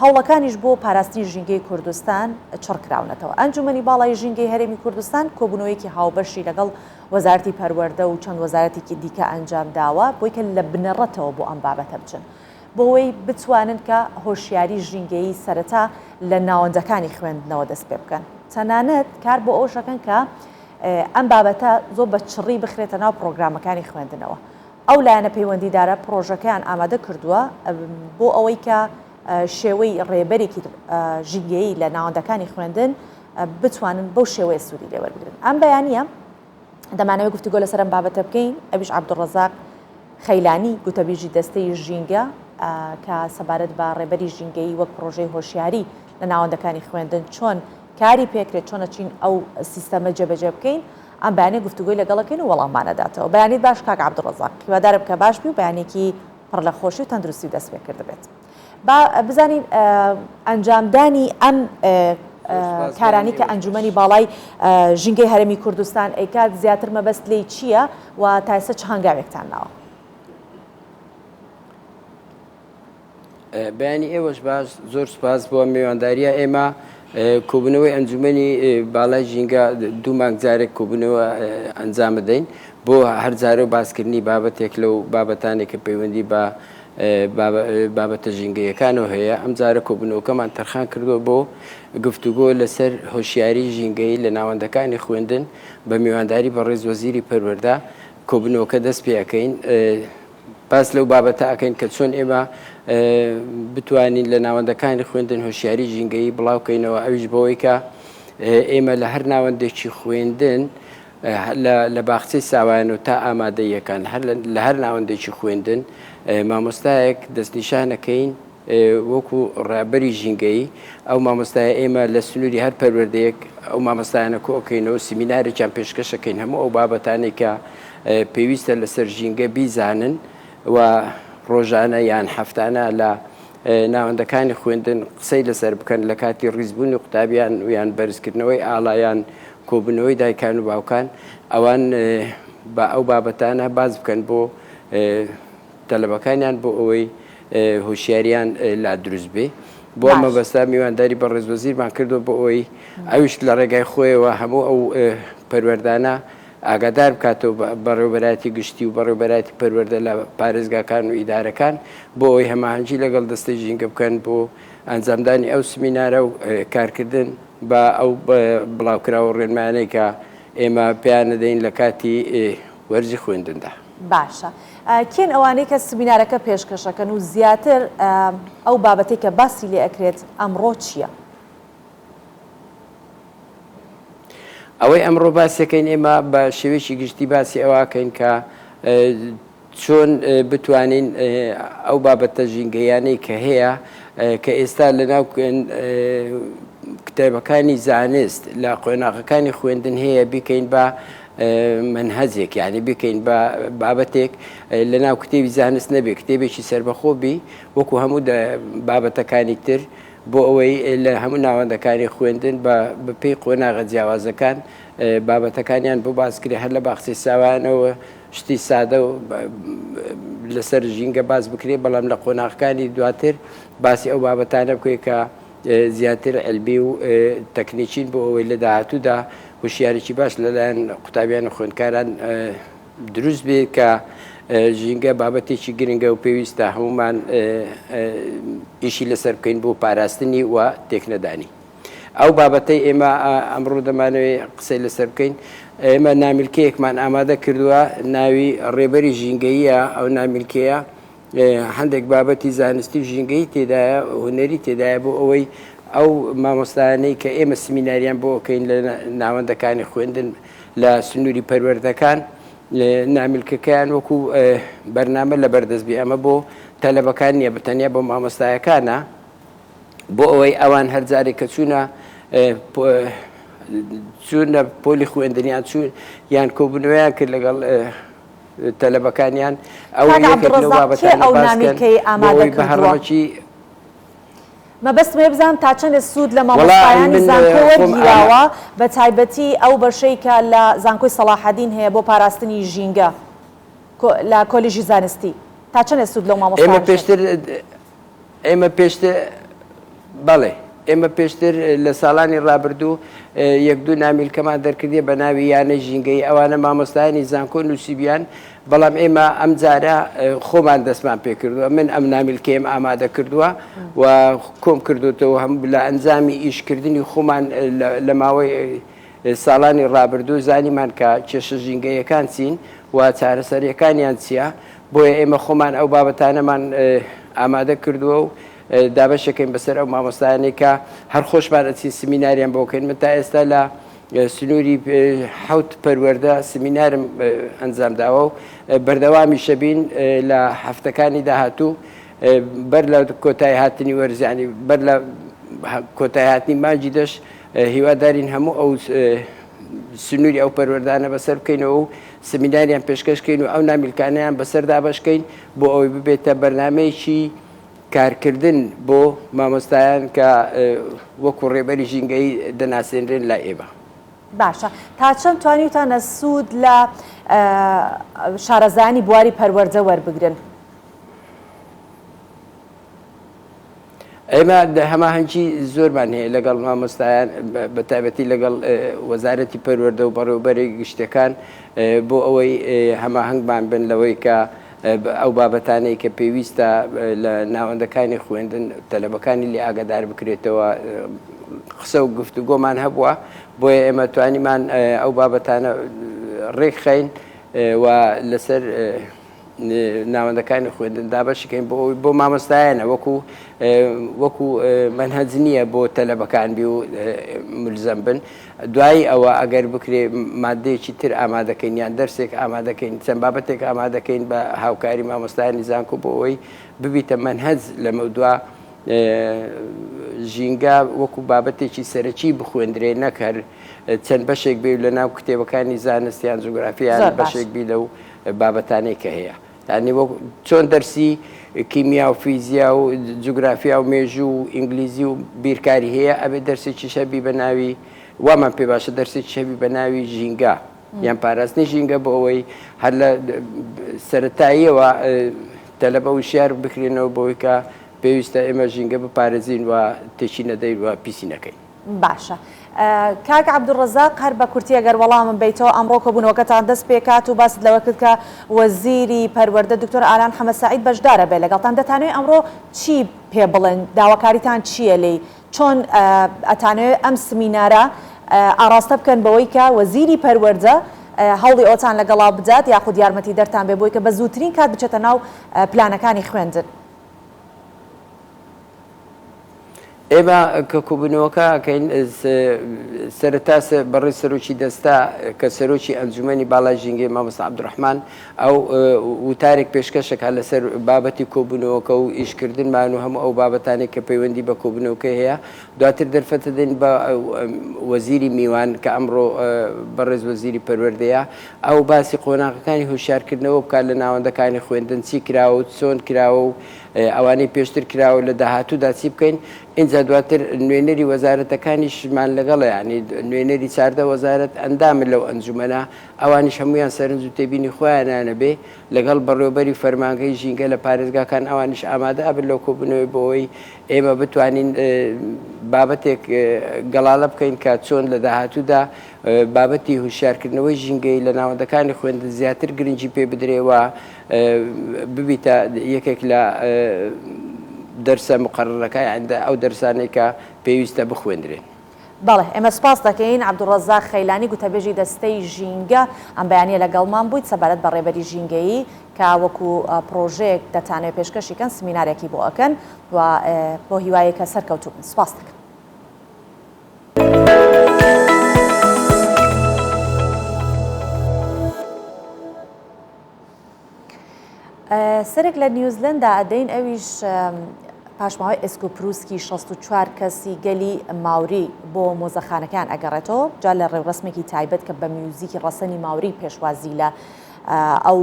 هەوڵەکانیش بۆ پاراستنی ژینگەی کوردستان چڕکراونەتەوە. ئەنجومەنی باڵای ژینگەی هەرێمی کوردستان کۆبوونەوەیەکی هاوبەشی لەگەڵ وەزارەتی پەروەردە و چەند وەزارەتێکی دیکە ئەنجام داوە بۆی کە لە بنەڕەتەوە بۆ ئەم بابەتە بچن. بۆەوەی بتوانن کە هۆشیاری ژینگەیی سەرەتا لە ناوەندەکانی خوێندنەوە دەست پێ بکەن. تەنانەت کار بۆ ئەو شەکەن کە ئەم بابەتە زۆر بە چڕی بخرێتە ناو پرۆگرامەکانی خوێندنەوە. ئەو لایەنە پەیوەندیدارە پرۆژەکەیان ئامادە کردووە بۆ ئەوەی کە شێوەی ڕێبەرێکی ژینگەیی لە ناوەندەکانی خوێندن بتوانن بەو شێوەیە سوودی لێوەربگرن. ئەم بەیانیە دەمانەوێت گفتوگۆ لەسەر ئەم بابەتە بکەین. ئەویش عەبدوڕەزاق خەیلانی گوتەبیژی دەستەی ژینگە کە سەبارەت بە ڕێبەری ژینگەیی وەک پرۆژەی هۆشیاری لە ناوەندەکانی خوێندن چۆن کاری پێکرێت چۆنە چین ئەو سیستەمە جێبەجێ بکەین. ئەم بەیانەی گفتوگۆی لەگەڵەکەین و وەڵاممانەداتەوە. بەیانی باش کاک عەبدوڕەزاق هیوادارم کە باش بی و بەیانێکی پڕ لە خۆشی و تەندروستی و دەست پێ کرد بێت. بزانین ئەنجامدانی ئەم کارانی کە ئەنجومەنی باڵای ژینگەی هەرێمی کوردستان ئەیکات زیاتر مەبەست لێی چییە و تا ئێستا چ هەنگاوێکتان ناوە؟ بەیانی ئێوەش باش زۆر سوپاس بۆ میوانداریە ئێمە کۆبوونەوەی ئەنجومەنی باڵای ژینگە دوو مانگ جارێک کۆبوونەوە ئەنجام بدەین بۆ هەر جارە و باسکردنی بابەتێک لەو بابەتانێک کە پەیوەندی بە بابەتە ژینگەیەکانەوە هەیە. ئەم جارە کۆبوونەوەکەمان تەرخان کردووە بۆ گفتوگۆ لەسەر هۆشیاری ژینگەی لە ناوەندەکانی خوێندن بە میوانداری بە ڕێز وەزیری پەروەردە کۆبوونەوەکە دەست پێەکەین. باس لەو بابەتە ئەکەین کە چۆن ئێمە بتوانین لە ناوەندەکانی خوێندن هۆشیاری ژینگەیی بڵاوکەینەوە. ئەویش بەوەی کە ئێمە لە هەر ناوەندێکی خوێندن لە باخچەی ساوایان و تا ئامادەیەکان لە هەر ناوەندێکی خوێندن مامۆستایەک دەستنیشانەکەین وەکو ڕابەری ژینگەیی. ئەو مامۆستایە ئێمە لە سنووری هەر پەروەردەیەک ئەو مامۆستایانە کۆکەینەوە سیمینارێکیان پێشکەشەکەین هەموو ئەو بابەتانێک کە پێویستە لەسەر ژینگە بیزانن و ڕۆژانە یان هەفتانە لە ناوەندەکانی خوێندن قسەی لەسەر بکەن لە کاتی ڕیزبوونی قوتابیان و یان بەرزکردنەوەی ئاڵایان کۆبوونەوەی دایکان و باوکان ئەوان بە ئەو بابەتانە باز بکەن بۆ تەلەبەکانیان بۆ ئەوەی هۆشیاریان لا دروست بێ. بۆ مەبەستا میوانداری بە ڕێزوەزیرمان کردو بۆ ئەوەی ئەویش لە ڕێگای خۆیەوە هەموو ئەو پەروەردانە ئاگادار بکاتەوە بەڕێوەبەرایەتی گشتی و بەڕێوەبەرایەتی پەروەردە لە پارێزگاکان و ئیدارەکان بۆ ئەوەی هەماهەنگی لەگەڵ دەستەی ژینگە بکەن بۆ ئەنجامدانی ئەو سمینارە و کارکردن بە ئەو بڵاوکراوە ڕێنمانەی کە ئێمە پێیان دەین لە کاتی وەرزی خوێندندا. باشە کێن ئەوانەی کە سمینارەکە پێشکەشەکەن و زیاتر ئەو بابەتێک کە باسی لێ ئەکرێت ئەمڕۆ چییە؟ ئەوەی ئەمڕۆ باسیەکەین ئێمە بە شێوەیەکی گشتی باسی ئەوەکەین کە چۆن بتوانین ئەو بابەتە ژینگەیانەی کە هەیە کە ئێستا لەناو کتێبەکانی زانست لە قۆناغەکانی خوێندن هەیە بیکەین بە منهەجێک یعنی بکەین بە بابەتێک لەناو کتێبی زانست نەبێ کتێبێکی سربەخۆبی وەکو هەموو بابەتەکانی تر بۆ ئەوەی لە هەموو ناوەندەکانی خوێندن بە پێی قۆناغە جیاوازەکان بابەتەکانیان بۆ باسکرێ هەر لە باخچەی ساوانەوە شتی سادە و لەسەر ژینگە باس بکرێ بەڵام لە قۆناغەکانی دواتر باسی ئەو بابەتانە بکوێ کە زیاتر ئەلبی و تەکنیکین بۆ ئەوەی لە داهاتوودا وشیارێکی باش لەلایەن قوتابیان و خوێندکاران دروست بێت کە ژینگە بابەتێکی گرنگە و پێویستە هەمومان ئیشی لەسەر بکەین بۆ پاراستنی و تێکنەدانی. ئەو بابەتەی ئێمە ئەمڕۆ دەمانەوەی قسەی لەسەر بکەین ئێمە نامیلکەیەکمان ئامادە کردووە ناوی ڕێبەری ژینگەیە ئەو نامیلکەیە هەندێک بابەتی زانستی و ژینگەی تێدایە هونەری تێدایە بۆ ئەوەی ئەو مامۆستایانەی کە ئێمە سمیناریان بۆ ئۆکەین لە ناوەندەکانی خوێندن لە سنووری پەروەردەکان نامیلکەکەیان وەکو بەرنامە لە بەردەستبی ئەمە بۆ تەلەبەکان نییە بەتەنیا بۆ مامۆستایەکانە بۆ ئەوەی ئەوان هەرجارێک کە چوونە پۆلی خوێندنیان چوون یان کۆبوونەوەیان کرد لەگەڵ تەلەبەکانیان ئەو بەهەڕەمەکی مەبەست مێ بزانم تا چەندە سوود لە مامۆستایانی زانکۆ وەرگیراوە بە تایبەتی ئەو بەشەی کە لە زانکۆی سەلاحەدین هەیە بۆ پاراستنی ژینگە لە کۆلیژی زانستی تا چەندە سوود لەو مامۆستایان ئێمە پێشتر بەڵێ ئێمە پێشتر لە ساڵانی ڕابردوو یەک دوو نامیلکەمان دەرکردێ بە ناوی یانە ژینگەی ئەوانە مامۆستایانی زانکۆ نووسیبیان بەڵام ئێمە ئەم جارە خۆمان دەستمان پێ کردووە من ئەم نامیلکەم ئامادە کردووە و کۆم کردوتەوە هەم لە ئەنجامی ئیشکردنی خۆمان لە ماوەی ساڵانی ڕابردوو زانیمان کە کێشە ژینگەیەکان چین و چارەسەریەکانیان چییە بۆیە ئێمە خۆمان ئەو بابەتانەمان ئامادە کردووە و دابەشەکەین بەسەر ئەو مامۆستایانەی کە هەر خۆشمان ئەچین سمیناریان بۆکەین من تا ئێستا لە سنووری حوت پەروەردە سمینارم ئەنجامداوە و بەردەوامی شەبین لە هەفتەکانی داهاتوو بەر لە کۆتای هاتنی وەرزیانی بەر لە کۆتای هاتنی مانجی دەش هیوادارین هەموو ئەو سنووری ئەو پەروەردانە بەسەر بکەینەوە و سمیناریان پێشکەشکەین و ئەو نامیلکانیان بەسەردا بەشکەین بۆ ئەوەی ببێتە بەرنامەیەکی کارکردن بۆ مامۆستایان کە وەکو ڕێبەری ژینگەی دەناسێنرێن لە ئێمە. باشە تا چەند توانیتانە سوود لە شارەزایانی بواری پەروەردە وەربگرن؟ ئێمە هەماهەنگی زۆرمان هەیە لەگەڵ مامۆستایان بەتایبەتی لەگەڵ وەزارەتی پەروەردە و بەڕێوەبەری گشتەکان بۆ ئەوەی هەماهەنگمان بن لەوەی کە ئەو بابەتانەی کە پێویستە لە ناوەندەکانی خوێندن تەلەبەکانی لێ ئاگادار بکرێتەوە قسە و گفتوگۆمان هەبووە بۆیە ئێمە توانیمان ئەو بابەتانە ڕێکخەین و لەسەر ناوەندەکانی خوێندن دابەشەکەین بۆ مامۆستایانە وەکو منهەج نییە بۆ تەلەبەکان بی و ملزەم بن دوایی ئەوە ئەگەر بکرێ مادەیەکی تر ئامادەکەین یان دەرسێک ئامادەکەین چەند بابەتێک ئامادەکەین بە هاوکاری مامۆستایانی زانکۆ بۆ ئەوەی ببیتە منهەج لە مەودوا ژینگە وەکو بابەتێکی سەرەکی بخوێندرێ نەکەر چەند بەشێک بێ لە ناو کتێبەکانی زانستیان جوگرافیان بەشێک بی لەو بابەتانەی کە هەیە یعنی چۆن دەرسی کیمیا و فیزیا و جوگرافیا و مێژوو و ئینگلیزی و بیرکاری هەیە ئەبێ دەرسێکی شەبی بە ناوی وامان پێ باشە دەرسێکی شەبی بە ناوی ژینگە یان پاراستنی ژینگە بۆ ئەوەی هەر لە سەرەتاییەوە تەلەبە وشیار بکرێنەوە بۆی کە پێویستە ئێمە ژینگە بپارێزین و تێکی نەدەین و پیسی نەکەین. باشە کاک عەبدوڕەزاق هەر بە کورتی ئەگەر وەڵامم بیتەوە ئەمڕۆ کۆبوونەوەکەتان دەست پێکات و باست لەوە کرد کە وەزیری پەروەردە دکتۆر ئالان حەمەد سەعید بەشدارە بێ لەگەڵتان دەتانوێت ئەمڕۆ چی پێ بڵێن داواکاریتان چییە لێی چۆن ئەتانوێت ئەم سمینارە ئاراستە بکەن بەوەی کە وەزیری پەروەردە هەوڵی ئەوتان لەگەڵا بدات یاخود یارمەتی دەرتان بێ بۆی کە بە زووترین کات بچێتە ناو پلانەکانی خوێندن. ئێمە کە کۆبوونەوەکە کەین سەرەتا بەڕێ سەرۆکی دەستا کە سەرۆکی ئەنجومەنی باڵای ژینگەی مامۆستا عەبدوڕەحمان ئەو وتارێک پێشکەشێکا لەسەر بابەتی کۆبوونەوەکە و ئیشکردنمان و هەموو ئەو بابەتانێک کە پەیوەندی بە کۆبوونەوەکە هەیە دواتر دەرفەتە دێن بە وەزیری میوان کە ئەمڕۆ بەڕێز وەزیری پەروەردەیە ئەو باسی قۆناغەکانی هوشیارکردنەوە بکات لە ناوەندەکانی خوێندن چی کراوە و چۆن کراوە و ئەوانەی پێشتر کراوە لە داهاتوودا چی بکەین اینجا دواتر نوێنەری وەزارەتەکانیشمان لەگەڵ ینی نوێنەری چاردە وەزارەت ئەندامە لەو ئەنجومەنە ئەوانیش هەمویان سەرنج و تێبینی خۆیانانە بێ لەگەڵ بەڕێوەبەری فەرمانگەی ژینگە لە پارێزگاکان ئەوانیش ئامادە ئەبن لەو کۆبوونەوەی بۆەوەی ئێمە بتوانین بابەتێک گەڵاڵە بکەین کە چۆن لە داهاتوودا بابەتی هوشیارکردنەوەی ژینگەی لە ناوەندەکانی خوێندن زیاتر گرنگی پێ بدرێەوە ببیتە یەکێک لە دەرسە مقرڕەکە ئەو دەرسانێک کە پێویستە بخوێندرێن. بەڵێ ئێمە سپاس دەکەین عەبدوڕەزاق خەیلانی گوتەبێژی دەستەی ژینگە ئەم بەیانیە لەگەڵمان بوویت سەبارەت بە ڕێبەری ژینگەیی کە وەکو پرۆژەیەک دەتانێت پێشکەشیکەن سمینارێکی بۆ ئەکەن و بۆ هیوایەکە سەرکەوتوو بن. سپاس دەکەم. سەرێک لە نیوزلندا ئەدەین ئەویش پاشماوەی ئێسکۆپروسکی 64 کەسی گەلی ماوری بۆ مۆزەخانەکان ئەگەڕێتەوە جا لە ڕێوڕسمێکی تایبەت کە بە میوزیکی ڕەسەنی ماوری پێشوازی لە ئەو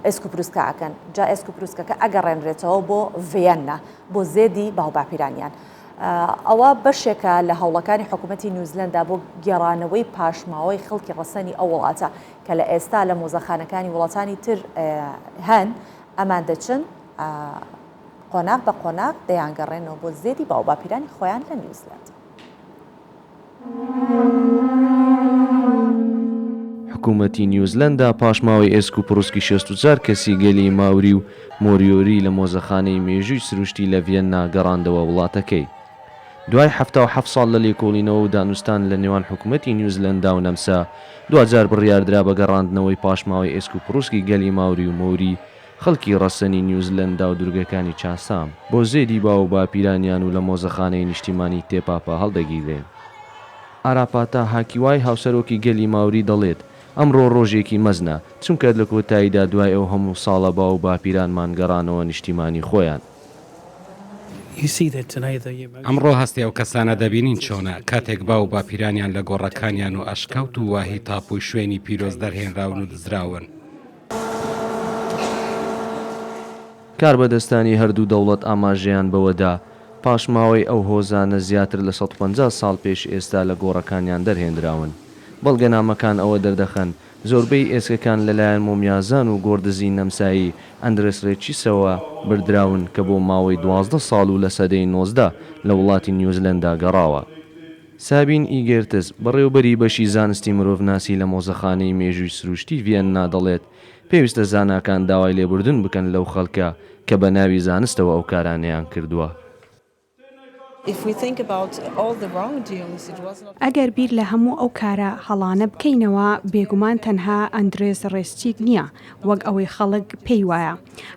ئێسکۆپروسکە ئەکەن جا ئێسکۆپروسکەکە ئەگەڕێنرێتەوە بۆ ڤێننا بۆ زێدی باوباپیرانیان. ئەوە بەشێکە لە هەوڵەکانی حکوومەتی نیوزلندا بۆ گێڕانەوەی پاشماوەی خەڵکی ڕەسەنی ئەو وڵاتە کە لە ئێستا لە مۆزەخانەکانی وڵاتانی تر هەن ئەمان دەچن قۆناغ بە قۆناغ دەیانگەڕێنەوە بۆ زێدی باوباپیرانی خۆیان لە نیوزلند. حکوومەتی نیوزلندا پاشماوەی ئێسکۆپروسکی 64 کەسی گەلی ماوری و مۆریۆری لە مۆزەخانەی مێژووی سروشتی لە ڤێننا گەڕاندەوە وڵاتەکەی. دوای 77 ساڵ لە لێکۆڵینەوە و دانوستان لە نێوان حکوومەتی نیوزلندا و نەمسا 2000 بڕیاردرا بە گەڕاندنەوەی پاشماوەی ئێسکۆپروسکی گەلی ماوری و مۆری خەڵکی ڕەسەنی نیوزلندا و دوورگەکانی چاسام بۆ زێدی باو باپیرانیان و لە مۆزەخانەی نیشتیمانی تێپاپە هەڵدەگیرێن. ئاراپاتا هاکیوای هاوسەرۆکی گەلی ماوری دەڵێت ئەمڕۆ ڕۆژێکی مەزنە چونکە لە کۆتاییدا دوای ئەو هەموو ساڵە باو باپیرانمان گەڕانەوە نیشتیمانی خۆیان. ئەمڕۆ هەستی ئەو کەسانە دەبینین چۆنە کاتێک باو باپیرانیان لە گۆڕەکانیان و ئەشکەوت و واهی تاپوی شوێنی پیرۆز دەرهێنراون و دزراون. کاربەدەستانی هەردوو دەوڵەت ئاماژەیان بەوەدا پاشماوەی ئەو هۆزانە زیاتر لە 150 ساڵ پێش ئێستا لە گۆڕەکانیان دەرهێنراون. بەڵگەنامەکان ئەوە دەردەخەن زۆربەی ئێسکەکان لەلایەن مۆمیازان و گۆردزی نەمسایی ئەندرس ڕێچیسەوە بردراون کە بۆ ماوەی 12 ساڵ و لە سەدەی 19 لە وڵاتی نیوزلندا گەڕاوە. سابین ئیگێرتس بەڕێوبەری بەشی زانستی مرۆڤناسی لە مۆزەخانەی مێژووی سروشتی ڤێننا دەڵێت پێویستە زاناکان داوای لێبوردن بکەن لەو خەڵکە کە بە ناوی زانستەوە ئەو کارانەیان کردووە. ئەگەر بیر لە هەموو ئەو کارە هەڵانە بکەینەوە بێگومان تەنها ئەندرێس ڕێستیک نییە وەک ئەوەی خەڵک پێی وایە.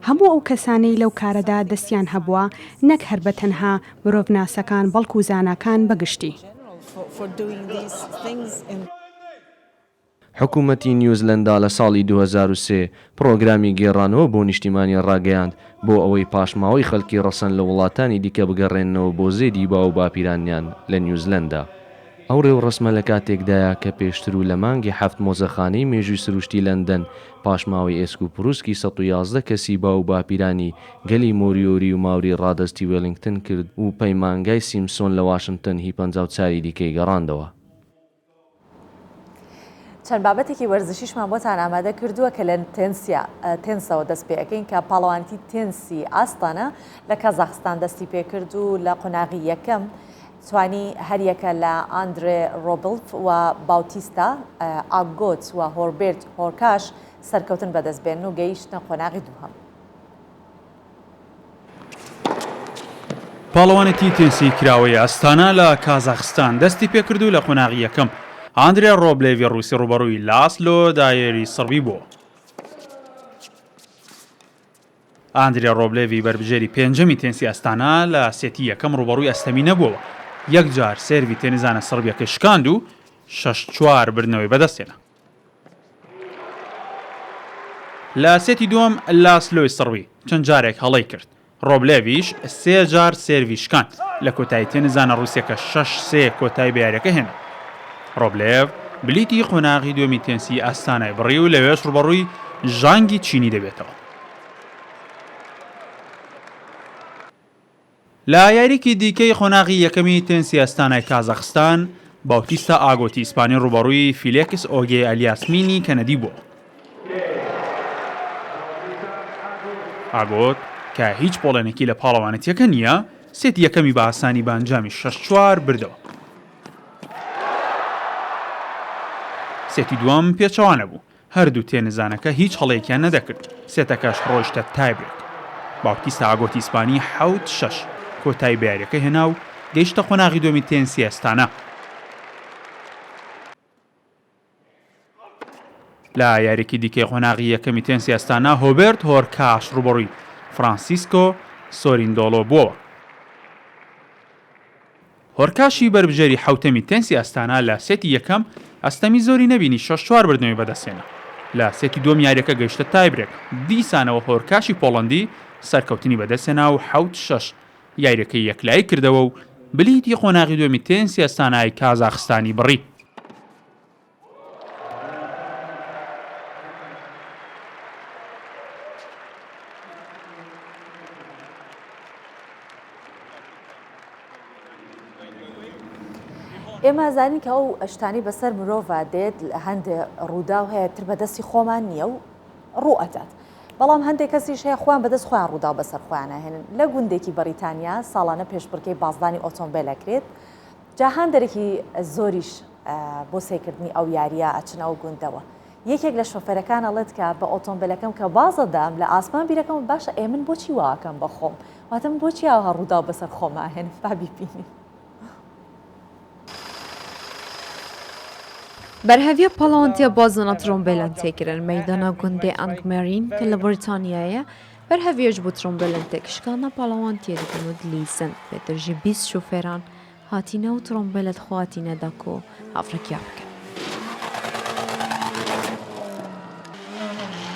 هەموو ئەو کەسانەی لەو کارەدا دەستیان هەبووە نەک هەر بە تەنها مرۆڤناسەکان بەڵکو و زاناکان بەگشتی. حکوومەتی نیوزلندا لە ساڵی 2003 پرۆگرامی گێڕانەوە بۆ نیشتیمانی ڕاگەیاند بۆ ئەوەی پاشماوەی خەڵکی ڕەسەن لە وڵاتانی دیکە بگەڕێنەوە بۆ زێدی باو باپیرانیان لە نیوزلندا. ئەو ڕێوڕسمە لە کاتێکدایە کە پێشتر و لە مانگی 7 مۆزەخانەی مێژووی سروشتی لەندەن پاشماوەی ئێسکۆپروسکی 111 کەسی باو باپیرانی گەلی مۆریۆری و ماوری ڕادەستی وێلینگتن کرد و پەیمانگای سیمسۆن لە واشنگتن هی 54 دیکەی گەڕاندەوە. چەند بابەتێکی وەرزشیشمان بۆتان ئامادە کردووە کە لە تێنسەوە دەست پێەکەین کە پاڵەوانتی تێنسی ئاستانە لە کازاخستان دەستی پێکرد و لە قۆناغی یەکەم سوانی هەریەکە لە ئاندرێ ڕۆبلف و باوتیستە ئاگۆت و هۆربێرت هۆرکاش سەرکەوتن بەدەستبێن و گەیشتنە قۆناغی دووهەم. پاڵەوانێتی تێنسی کراوەی ئەستانە لە کازاخستان دەستی پێکردو لە قۆناغی یەکەم ئاندرێ ڕۆبلێڤی ڕووسی ڕوبەڕووی لاسلۆ دایێری سڕبی بووە. ئاندرێ ڕۆبلێڤی بربژێری پێنجەمی تێنسی ئەستانە لە سێتی یەکەم ڕوبەڕووی ئەستەمی نەبووەوە. یەکجار سێروی تێنیزانە سڕبیەکە شکاند و 6-4 بردنەوەی بەدەستێنە. لە سێتی دووەم لاسلۆی سڕبی چەند جارێک هەڵەی کرد. ڕۆبلێڤیش 3 جار سێروی شکاند لە کۆتایی تێنیزانە ڕووسیەکە 6-3 کۆتایی بە یاریەکە هێنا. ڕۆبلێڤ بلیتی قۆناغی دووەمی تێنسی ئاستانای بڕی و لەوێش ڕوبەڕووی ژانگی چینی دەبێتەوە. لە یاریکی دیکەی قۆناغی یەکەمی تێنسی ئەستانای کازاخستان باوتیستە ئاگۆتی ئیسپانی ڕوبەڕووی فیلێکس ئۆگێ ئەلیاسمینی کەنەدی بووە. ئاگۆت کە هیچ پۆڵێنێکی لە پاڵەوانێتیەکە نییە سێتی یەکەمی بە ئاسانی بە ئەنجامی 6-4 بردەوە. سێتی دووەم پێچەوانە بوو. هەردوو تێنزانەکە هیچ هەڵەیەکیان نەدەکرد. سێتەکەش ڕۆیشتە تایبرێک. باوتیستە ئاگۆتی ئیسپانی 7-6 کۆتایی بە یاریەکە هێنا و گەیشتە قۆناغی دووەمی تێنسی ئەستانە. لە یاریکی دیکەی قۆناغی یەکەمی تێنسی ئەستانە هۆبێرت هۆرکاش ڕوبەڕووی فرانسیسکۆ سۆریندۆڵۆ بووەوە. هۆرکاشی بربژێری حوتەمی تێنسی ئەستانە لە سێتی یەکەم ئەستەمی زۆری نەبینی 6-4 بردنەوەی بەدەستێنە. لە سێتی دووەم یاریەکە گەیشتە تایبرێک. دیسانەوە هۆرکاشی پۆڵەندی سەرکەوتنی بەدەستێنا و 7-6 یاریەکەی یەکلایی کردەوە و بلیتی قۆناغی دووەمی تێنسی ئەستانای کازاخستانی بڕی. ئێمە زانین کە ئەو ئەشتانی بەسەر مرۆڤ دێت هەندێک ڕوودا و هەیە تر بەدەستی خۆمان نییە و ڕوو ئەدات. بەڵام هەندێک کەسیش هەیە خۆیان بەدەست خۆیان ڕوودا و بەسەر خۆیان هێنن. لە گوندێکی بەریتانیا ساڵانە پێشبڕکێی بازدانی ئۆتۆمبیلەکرێت. جاهان دەرەکی زۆریش بۆ سێکردنی ئەو یاریە ئەچنە ئەو گوندەوە. یەکێک لە شۆفێرەکان ئەڵێت کە بە ئۆتۆمبیلەکەم کە بازەدام لە ئاسمان بیرەکەم باشە من بۆچی واکەم بە خۆم واتم بۆچی ئاها ڕوودا و بەسەر خۆمان هێنم بابیبینی. بەرهەویە پاڵەوانتیە بازنە ترۆمبیلان تێکردن مەیدانە گوندێ ئەنگمەرین کە لە بریتانیایە بەرهەویەش بۆ ترۆمبیلان تێکشکانە پاڵەوانتیە دەکەن و دلیزن بێترژی 20 شوفێران هاتینە و ترۆمبیلت خواتینە دەکۆ ئافرەکیا بکەن.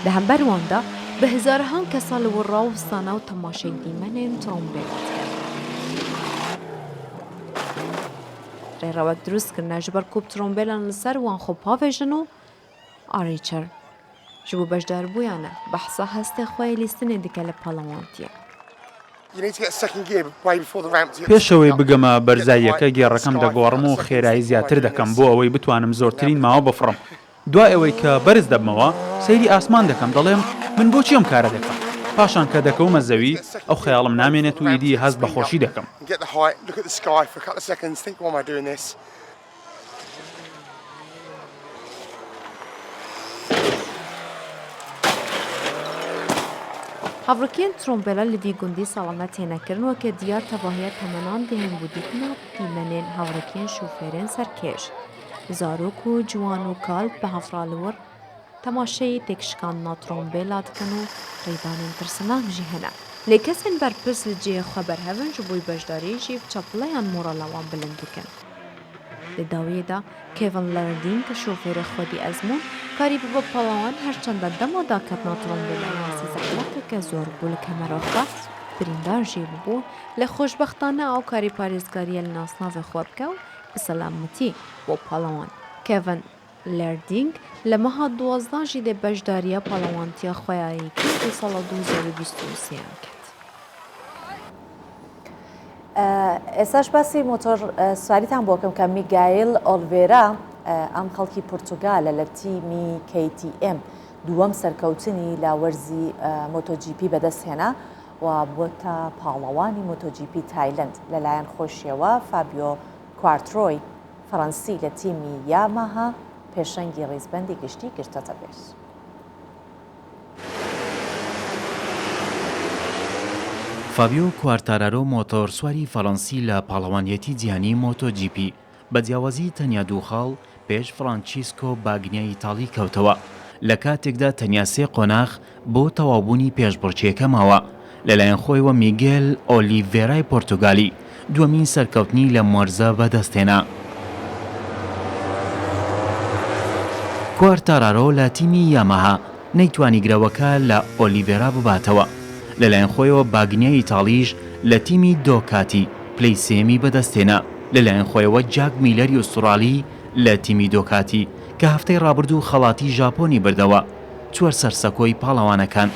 لە هەمبەرواندا بە هزارهان کەسا لە وەڕاوستانە و تەماشای دیمەنێن ترۆمبیلت ڕێڕەوەک دروستکردنە ji ber کۆب ترۆمبیلان لەسەر وان خۆ پاڤێژن و ئاریچەر ji بۆ بەشداربوویانە بەحسا هەستێ خۆی لیستنێ دیکە لە پاڵەوانتیە. پێشەوەی بگەمە بەرزاییەکە گێڕەکەم دەگۆڕم و خێرایی زیاتر دەکەم بۆ ئەوەی بتوانم زۆرترین ماوە بفڕم. دوای ئەوەی کە بەرز دەبمەوە سەیری ئاسمان دەکەم دەڵێم من بۆچی ئەم کارە دەکەم. پاشان کە دەکەومە زەوی ئەو خەیاڵم نامێنێت و ئیدی هەست بە خۆشی دەکەم. هەڤڕکێن ترۆمبیلە لە وی گوندی ساڵانە تێنەکردنەوە کە دیار تەواهەیە تەمەنان دێنن بوو دیتنە دیمەنێن هەڤڕکێن شوفێرێن سەرکێش. زارۆک و جوان و کال بە هەفرالوەر تەماشەی تێکشکاندنا ترۆمبیلا دکەن و ڕێبانên ترسناکژی هەنە. لێ کەسên بەرپرس li cihê xwe berhevin ji bo beşdariyê jî çapulayan morala wan bilind dikin. Li dawiyê de Kevin Lerding şofêrê Xwedî Ezmûn karî bibe paławan herçenda dema daketina trombelan sî zehmeteke zor bû li kemera xwe birîndar jî bibû lê xoşbextane ew karî parêzgariya li nasnavê xwe bike û bi selametî bo paławan. Kevin Lerding li meha 12 jî dê beşdariya paławantiya xweyayî kir û sala 2023 kir. ئێساش باسی مۆتۆر سواریتان بۆکەم کە میگایل ئۆلڤێرا ئەم خەڵکی پورتوگالە لە تیمی KTM دووەم سەرکەوتنی لا وەرزی مۆتۆجیپی بەدەستهێنا و بۆتە پاڵەوانی مۆتۆجیپی تایلند لەلایەن خۆشیەوە فابیۆ کوارترۆی فەڕەنسی لە تیمی یاماها پێشەنگی ڕیزبەندی گشتی گرتەتە پێش. فابیۆ کوارتارارۆ مۆتۆرسواری فەڕەنسی لە پاڵەوانیەتی جیهانی مۆتۆجیپی بە جیاوازی تەنیا دوو خاڵ پێش فرانچیسکۆ باگنیای ئیتاڵی کەوتەوە لە کاتێکدا تەنیا سێ قۆناغ بۆ تەواوبوونی پێشبڕکێکە ماوە لەلایەن خۆیەوە میگێل ئۆلیڤێرای پۆرتوگالی دووەمین سەرکەوتنی لە مۆرزە بەدەستێنا. کوارتارارۆ لە تیمی یاماها نەیتوانی گرەوەکە لە ئۆلیڤێرا بباتەوە لەلایەن خۆیەوە باگنیای ئیتاڵیش لە تیمی دۆکاتی پلەی سێمی بەدەستێنا لەلایەن خۆیەوە جاک میلەری ئوسترالی لە تیمی دۆکاتی کە هەفتەی ڕابردوو خەڵاتی ژاپۆنی بردەوە چوار سەرسەکۆی پاڵەوانەکان.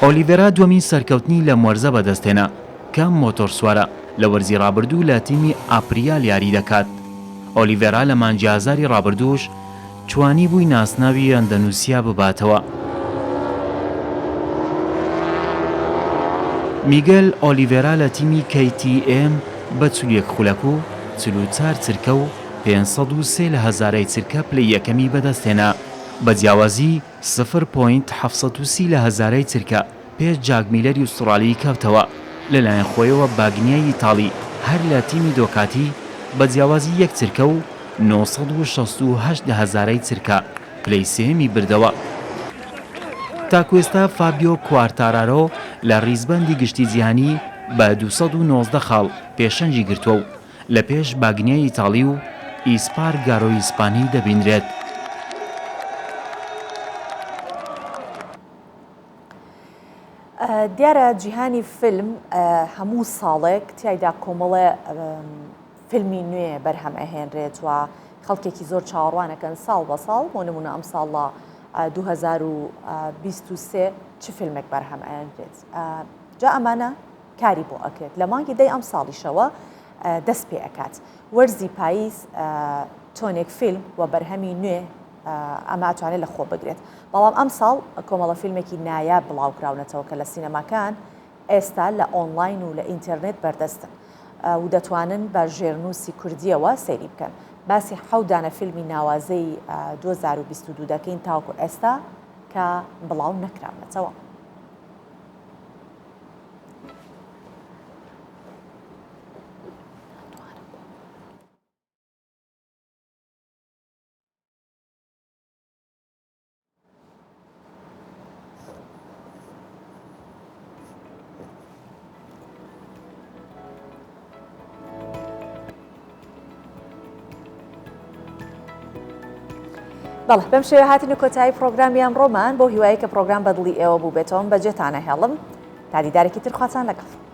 ئۆلیڤێرا دووەمین سەرکەوتنی لە مۆرزە بەدەستێنا کە مۆتۆرسوارە لە وەرزی ڕابردوو لە تیمی ئاپریال یاری دەکات. ئۆلیڤێرا لە مانگی ئازاری ڕابردووش توانی بووی ناسناوی ئەندەنووسیا بباتەوە. میگەل ئۆلیڤێرا لە تیمی KTM بە 41 خولەک و 44 چرکە و 503 لە هەزارەی چرکە پلەی یەکەمی بەدەستێنا بە جیاوازی 0.730 لە هەزارەی چرکە پێش جاک میلەری ئوسترالی کەوتەوە لەلایەن خۆیەوە باگنیای ئیتاڵی هەر لە تیمی دۆکاتی بە جیاوازی یەک چرکە و 968 لە هەزارەی چرکە پلەی سێمی بردەوە. تاکوێستا فابیۆ کوارتارارۆ لە ڕیزبەندی گشتی جیهانی بە 219 خاڵ پێشەنجی گرتووە و لە پێش باگنیای ئیتاڵی و ئیسپار گارۆ ئیسپانی دەبینرێت. دیارە جیهانی فیلم هەموو ساڵێک تیایدا کۆمەڵە فیلمی نوێ بەرهەم ئەهێنرێت و خەڵکێکی زۆر چاوەڕوانەکەن ساڵ بە ساڵ بۆ نمونە ئەم ساڵە 2023 چ فیلمێک بەرهەم ئەهێنرێت. جا ئەمانە کاری بۆ ئەکرێت لە مانگی دەی ئەم ساڵیشەوە دەست پێ ئەکات وەرزی پاییز تۆنێک فیلم و بەرهەمی نوێ ئەمە ئەتوانێت لە خۆ بگرێت. بەڵام ئەم ساڵ کۆمەڵە فیلمێکی نایاب بڵاوکراونەتەوە کە لە سینەماکان ئێستا لە ئۆنلاین و لە ئینتەرنێت بەردەستن و دەتوانن بە ژێرنووسی کوردیەوە سەیری بکەن. باسی 7 دانە فیلمی ناوازەی 2022 دەکەین تاوەکو ئێستا کە بڵاو نەکراونەتەوە. بەڵێ بەم شێوە هاتنی کۆتایی پرۆگرامیان ڕۆمان بۆ هیوایە کە پرۆگرام بەدڵی ئێوە بوو بێتەوە بەجێتانە هێڵم تا دیدارێکی تر خواتان لەگەڵ.